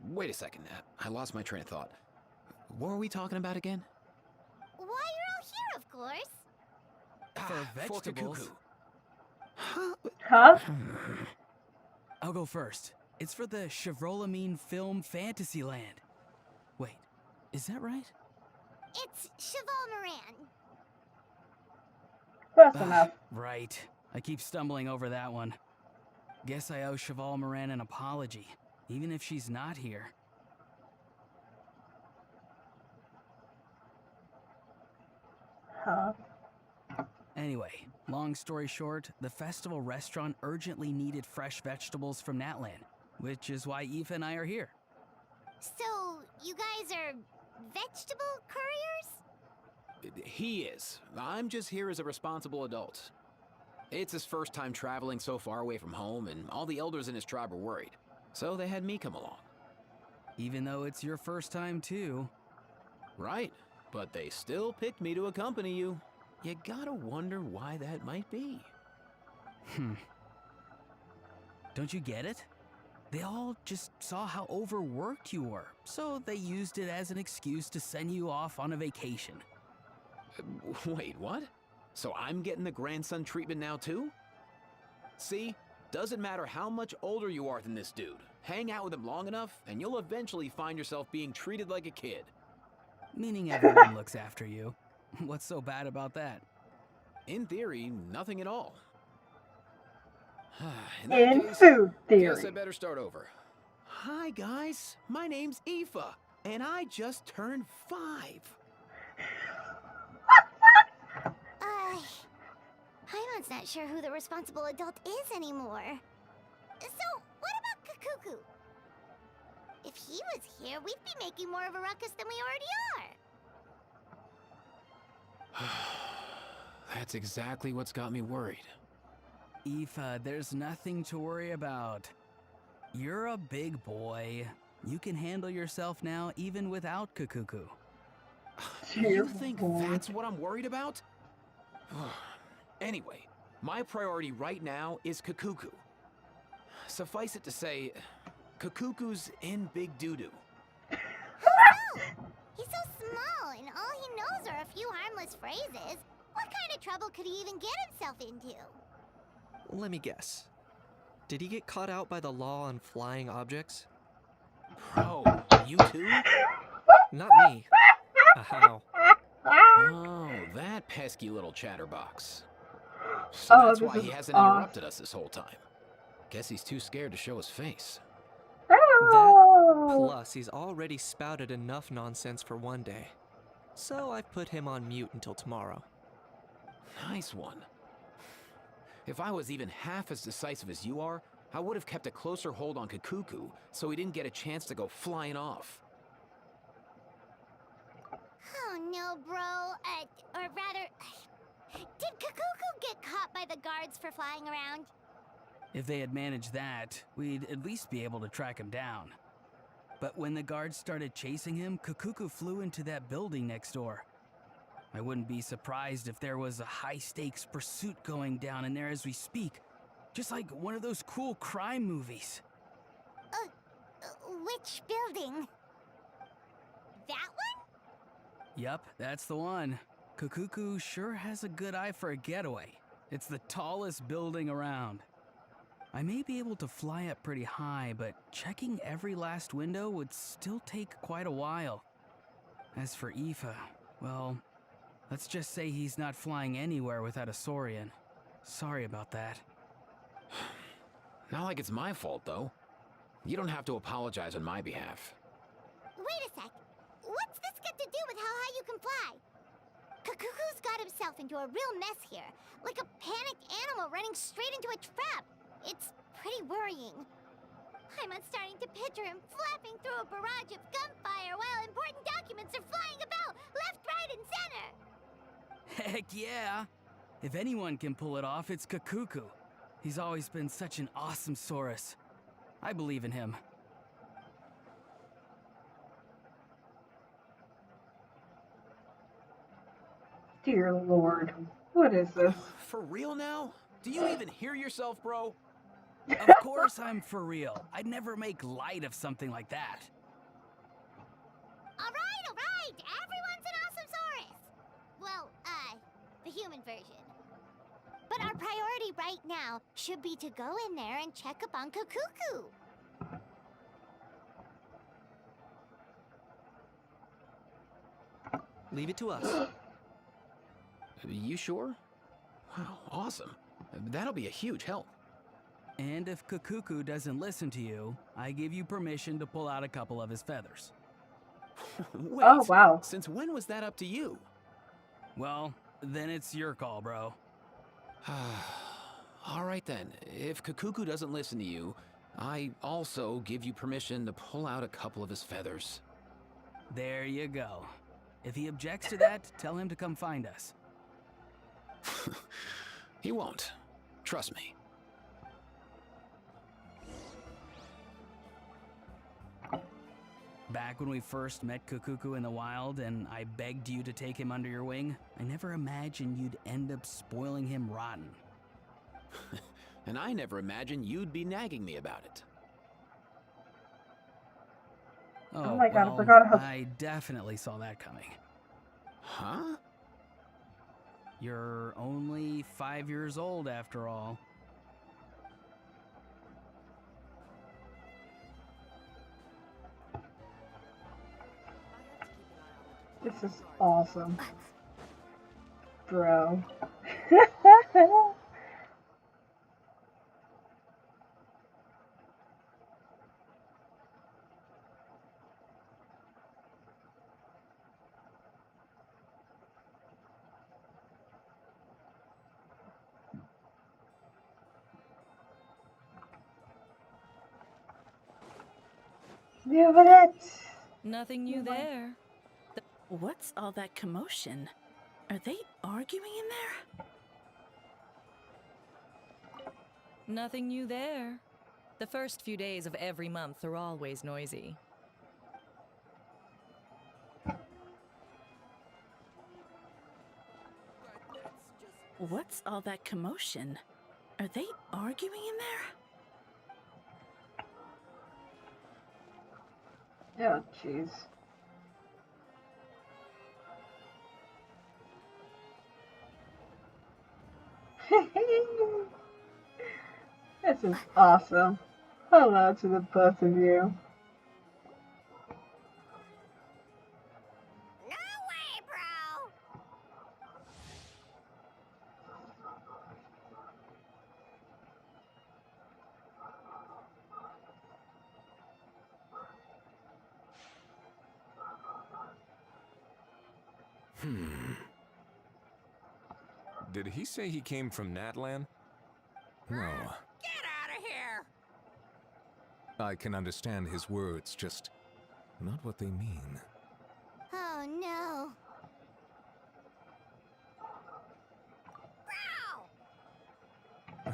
Wait a second. I lost my train of thought. What were we talking about again? Why, you're all here, of course. For vegetables. Kikuku. Huh? I'll go first. It's for the Chevrolamine Film Fantasyland. Wait, is that right? It's Cheval Moran. Close enough. Right. I keep stumbling over that one. Guess I owe Cheval Moran an apology, even if she's not here. Huh? Anyway, long story short, the festival restaurant urgently needed fresh vegetables from Natlan, which is why Aoife and I are here. So, you guys are vegetable couriers? He is. I'm just here as a responsible adult. It's his first time traveling so far away from home, and all the elders in his tribe were worried. So they had me come along. Even though it's your first time too. Right, but they still picked me to accompany you. You gotta wonder why that might be. Don't you get it? They all just saw how overworked you were, so they used it as an excuse to send you off on a vacation. Wait, what? So I'm getting the grandson treatment now too? See? Doesn't matter how much older you are than this dude. Hang out with him long enough, and you'll eventually find yourself being treated like a kid. Meaning everyone looks after you. What's so bad about that? In theory, nothing at all. In food Guess I theory. better start over. Hi guys, my name's Aoife, and I just turned 5. Paimon's not sure who the responsible adult is anymore. So, what about Kikuku? If he was here, we'd be making more of a ruckus than we already are. That's exactly what's got me worried. Aoife, there's nothing to worry about. You're a big boy. You can handle yourself now even without Kikuku. You think that's what I'm worried about? Anyway, my priority right now is Kikuku. Suffice it to say, Kikuku's in big doo-doo. He's so small, and all he knows are a few harmless phrases. What kind of trouble could he even get himself into? Let me guess. Did he get caught out by the law on flying objects? Bro, you too? Not me. How? Oh, that pesky little chatterbox. So Oh, that's this why he is hasn't awesome. interrupted us this whole time. Guess he's too scared to show his face. That, plus he's already spouted enough nonsense for one day. So I've put him on mute until tomorrow. Nice one. If I was even half as decisive as you are, I would have kept a closer hold on Kakuku so he didn't get a chance to go flying off. Oh no, bro. Or rather, did Kakuku get caught by the guards for flying around? If they had managed that, we'd at least be able to track him down. But when the guards started chasing him, Kakuku flew into that building next door. I wouldn't be surprised if there was a high-stakes pursuit going down in there as we speak. Just like one of those cool crime movies. Which building? That one? Yup, that's the one. Kakuku sure has a good eye for a getaway. It's the tallest building around. I may be able to fly up pretty high, but checking every last window would still take quite a while. As for Aoife, well, let's just say he's not flying anywhere without a Saurian. Sorry about that. Not like it's my fault, though. You don't have to apologize on my behalf. Wait a sec. What's this got to do with how high you can fly? Kakuku's got himself into a real mess here. Like a panicked animal running straight into a trap. It's pretty worrying. I'm starting to picture him flapping through a barrage of gunfire while important documents are flying about left, right, and center. Heck yeah! If anyone can pull it off, it's Kakuku. He's always been such an awesome Saurus. I believe in him. Dear Lord, what is this? For real now? Do you even hear yourself, bro? Of course I'm for real. I'd never make light of something like that. All right. Everyone's an awesome Saurus. Well, the human version. But our priority right now should be to go in there and check up on Kakuku. Leave it to us. You sure? Wow, awesome. That'll be a huge help. And if Kakuku doesn't listen to you, I give you permission to pull out a couple of his feathers. Wait, Oh, wow. Since when was that up to you? Well, then it's your call, bro. All right then. If Kakuku doesn't listen to you, I also give you permission to pull out a couple of his feathers. There you go. If he objects to that, tell him to come find us. He won't. Trust me. Back when we first met Kakuku in the wild and I begged you to take him under your wing, I never imagined you'd end up spoiling him rotten. And I never imagined you'd be nagging me about it. Oh my God, I well, forgot how- I definitely saw that coming. Huh? You're only 5 years old after all. This is awesome. Bro. Move it! Nothing new there. What's all that commotion? Are they arguing in there? Nothing new there. The first few days of every month are always noisy. What's all that commotion? Are they arguing in there? Oh, jeez. is awesome. Hello to the both of you. No way, bro! Did he say he came from Natlan? No, Get out of here! I can understand his words, just not what they mean. Oh no. Bro!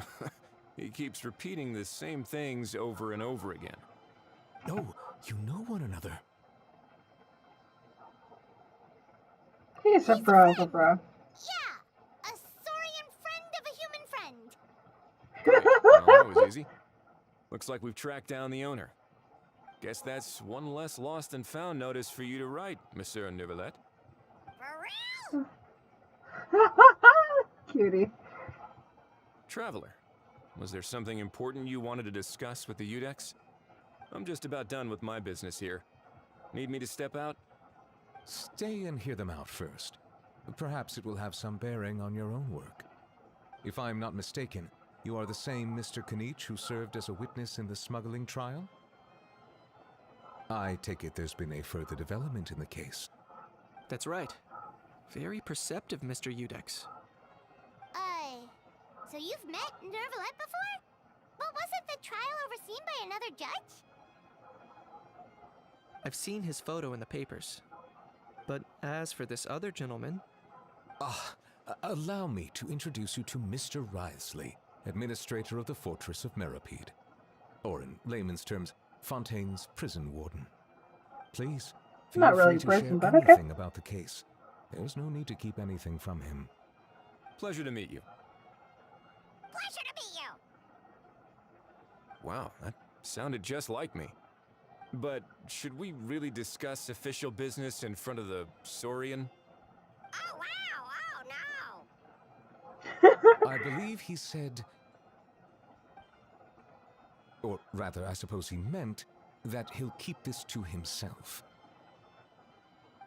He keeps repeating the same things over and over again. Oh, you know one another. He's a bro, a bro. Yeah! A saurian friend of a human friend! Well, that was easy. Looks like we've tracked down the owner. Guess that's one less lost and found notice for you to write, Monsieur Neuvillette. For real? Cutie. Traveler, was there something important you wanted to discuss with the Udex? I'm just about done with my business here. Need me to step out? Stay and hear them out first. Perhaps it will have some bearing on your own work. If I'm not mistaken, you are the same Mr. Kanich who served as a witness in the smuggling trial? I take it there's been a further development in the case. That's right. Very perceptive, Mr. Udex. So you've met Neuvillette before? But wasn't the trial overseen by another judge? I've seen his photo in the papers. But as for this other gentleman... Allow me to introduce you to Mr. Wriothesley, administrator of the Fortress of Meripede. Or in layman's terms, Fontaine's prison warden. Please, feel Not really free to prison, share but okay. anything about the case. There's no need to keep anything from him. Pleasure to meet you. Pleasure to meet you! Wow, that sounded just like me. But should we really discuss official business in front of the Saurian? Oh wow! Oh no! I believe he said, or rather, I suppose he meant, that he'll keep this to himself.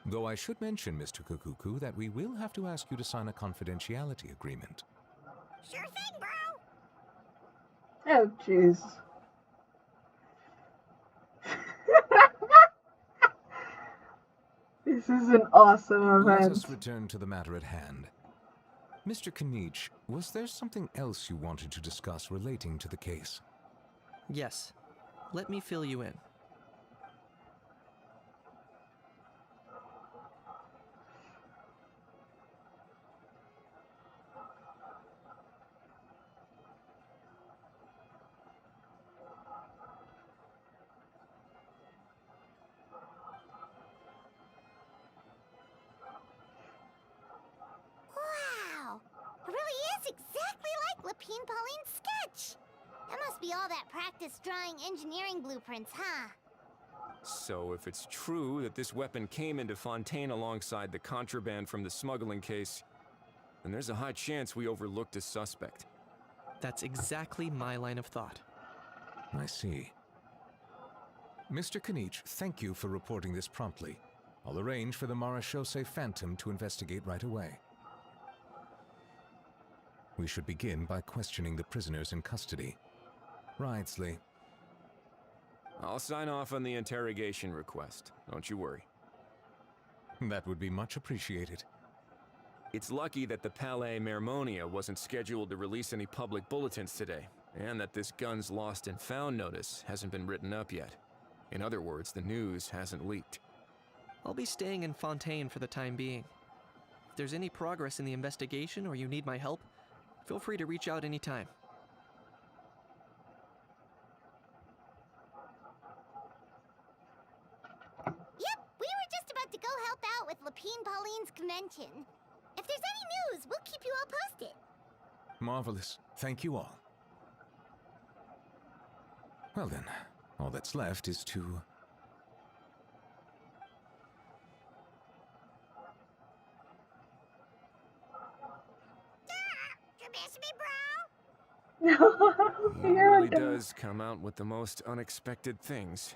Though I should mention, Mr. Kukuku, that we will have to ask you to sign a confidentiality agreement. Sure thing, bro! Oh, jeez. This is an awesome Let event. us return to the matter at hand. Mr. Kanich, was there something else you wanted to discuss relating to the case? Yes. Let me fill you in. Wow! It really is exactly like Lapine Pauline's sketch! That must be all that practice drawing engineering blueprints, huh? So if it's true that this weapon came into Fontaine alongside the contraband from the smuggling case, then there's a high chance we overlooked a suspect. That's exactly my line of thought. I see. Mr. Kanich, thank you for reporting this promptly. I'll arrange for the Marechaussee Phantom to investigate right away. We should begin by questioning the prisoners in custody. Wriothesley. I'll sign off on the interrogation request, don't you worry. That would be much appreciated. It's lucky that the Palais Mermonia wasn't scheduled to release any public bulletins today, and that this guns lost and found notice hasn't been written up yet. In other words, the news hasn't leaked. I'll be staying in Fontaine for the time being. If there's any progress in the investigation or you need my help, feel free to reach out anytime. Yep, we were just about to go help out with Lapine Pauline's convention. If there's any news, we'll keep you all posted. Marvelous. Thank you all. Well then, all that's left is to... You miss me, bro? He really does come out with the most unexpected things.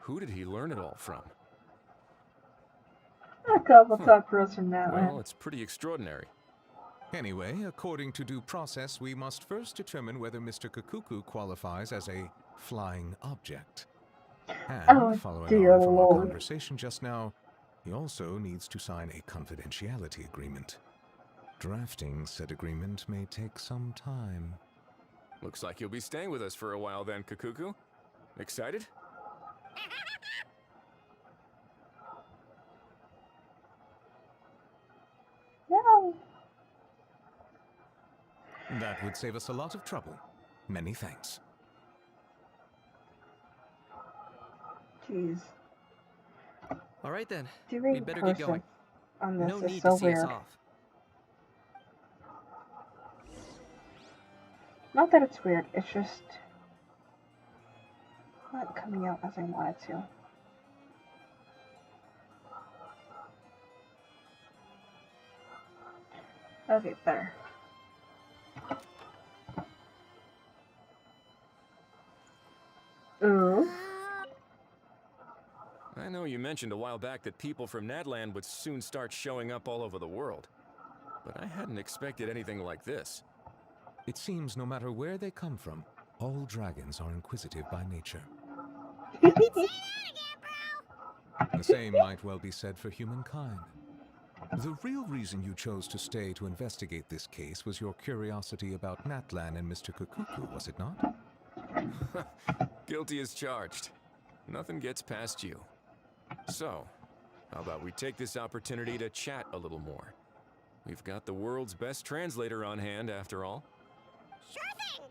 Who did he learn it all from? A couple top girls from that Well, one. it's pretty extraordinary. Anyway, according to due process, we must first determine whether Mr. Kakuku qualifies as a flying object. And, Oh, following dear on from our Lord. conversation just now, he also needs to sign a confidentiality agreement. Drafting said agreement may take some time. Looks like you'll be staying with us for a while then, Kakuku. Excited? No. That would save us a lot of trouble. Many thanks. Jeez. All right then. Doing We'd better get cursive going. on this No is need so to see us weird. off. Not that it's weird, it's just not coming out as I want it to. Okay, better. Ooh. I know you mentioned a while back that people from Nadland would soon start showing up all over the world. But I hadn't expected anything like this. It seems no matter where they come from, all dragons are inquisitive by nature. The same might well be said for humankind. The real reason you chose to stay to investigate this case was your curiosity about Natlan and Mr. Kakuku, was it not? Guilty as charged. Nothing gets past you. So, how about we take this opportunity to chat a little more? We've got the world's best translator on hand, after all. Sure thing,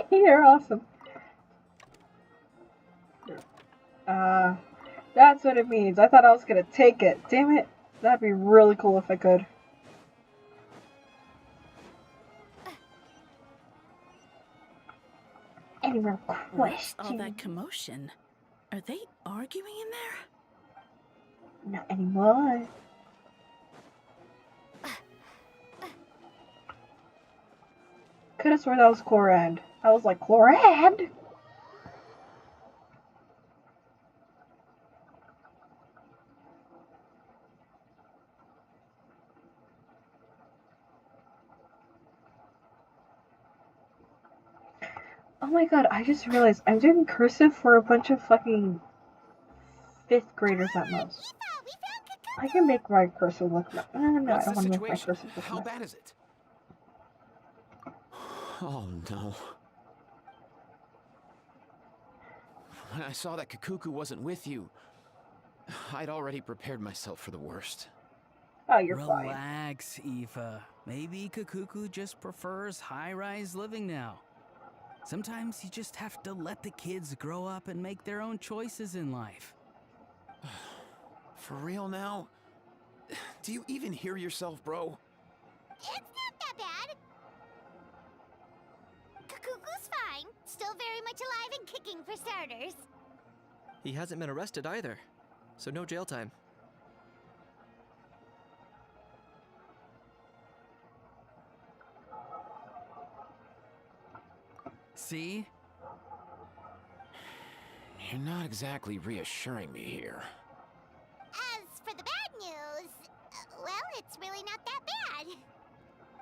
bro. You're awesome. That's what it means. I thought I was gonna take it. Damn it. That'd be really cool if I could. Any more What's all questions? that commotion? Are they arguing in there? Not anymore. Could have sworn that was Chlorad. I was like, Chlorad? Oh my god, I just realized I'm doing cursive for a bunch of fucking 5th graders at most. I can make my cursive look nice. No, I What's don't the want to make my situation? cursive look How nice. bad is it? Oh no. When I saw that Kakuku wasn't with you, I'd already prepared myself for the worst. Oh, you're fine. Relax, Aoife. Maybe Kakuku just prefers high-rise living now. Sometimes you just have to let the kids grow up and make their own choices in life. For real now? Do you even hear yourself, bro? It's not that bad. Kakuku's fine. Still very much alive and kicking for starters. He hasn't been arrested either, so no jail time. See? You're not exactly reassuring me here. As for the bad news, well, it's really not that bad.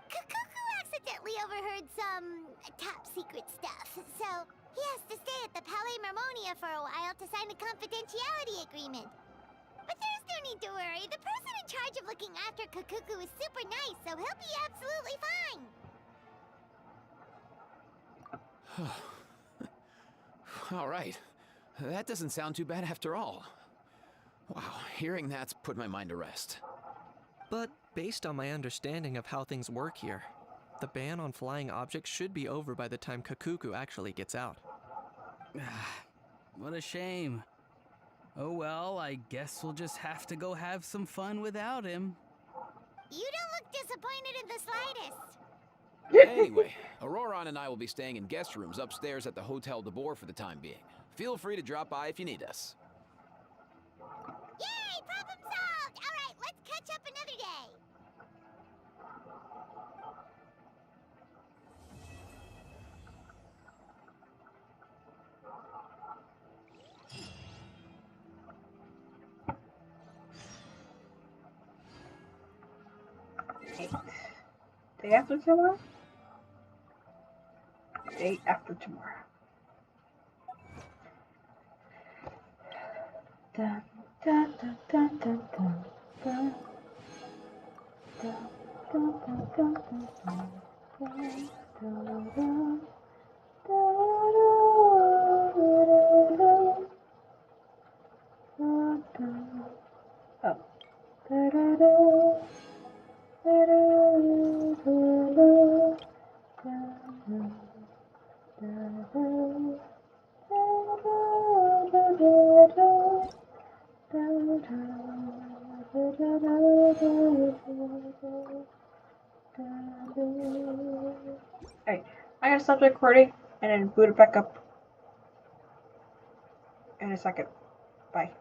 Kakuku accidentally overheard some top secret stuff, so he has to stay at the Palais Marmonia for a while to sign a confidentiality agreement. But there's no need to worry. The person in charge of looking after Kakuku is super nice, so he'll be absolutely fine. All right. That doesn't sound too bad after all. Wow, hearing that's put my mind to rest. But based on my understanding of how things work here, the ban on flying objects should be over by the time Kakuku actually gets out. What a shame. Oh well, I guess we'll just have to go have some fun without him. You don't look disappointed in the slightest. Anyway, Auroron and I will be staying in guest rooms upstairs at the Hotel de Boer for the time being. Feel free to drop by if you need us. Yay! Problem solved! Alright, let's catch up another day. Day after tomorrow? Day after tomorrow. Dun, dun, dun, dun, dun, dun, dun. Dun, dun, dun, dun, dun, dun, dun, dun, dun. Alright, I gotta stop the recording and then boot it back up in a second. Bye.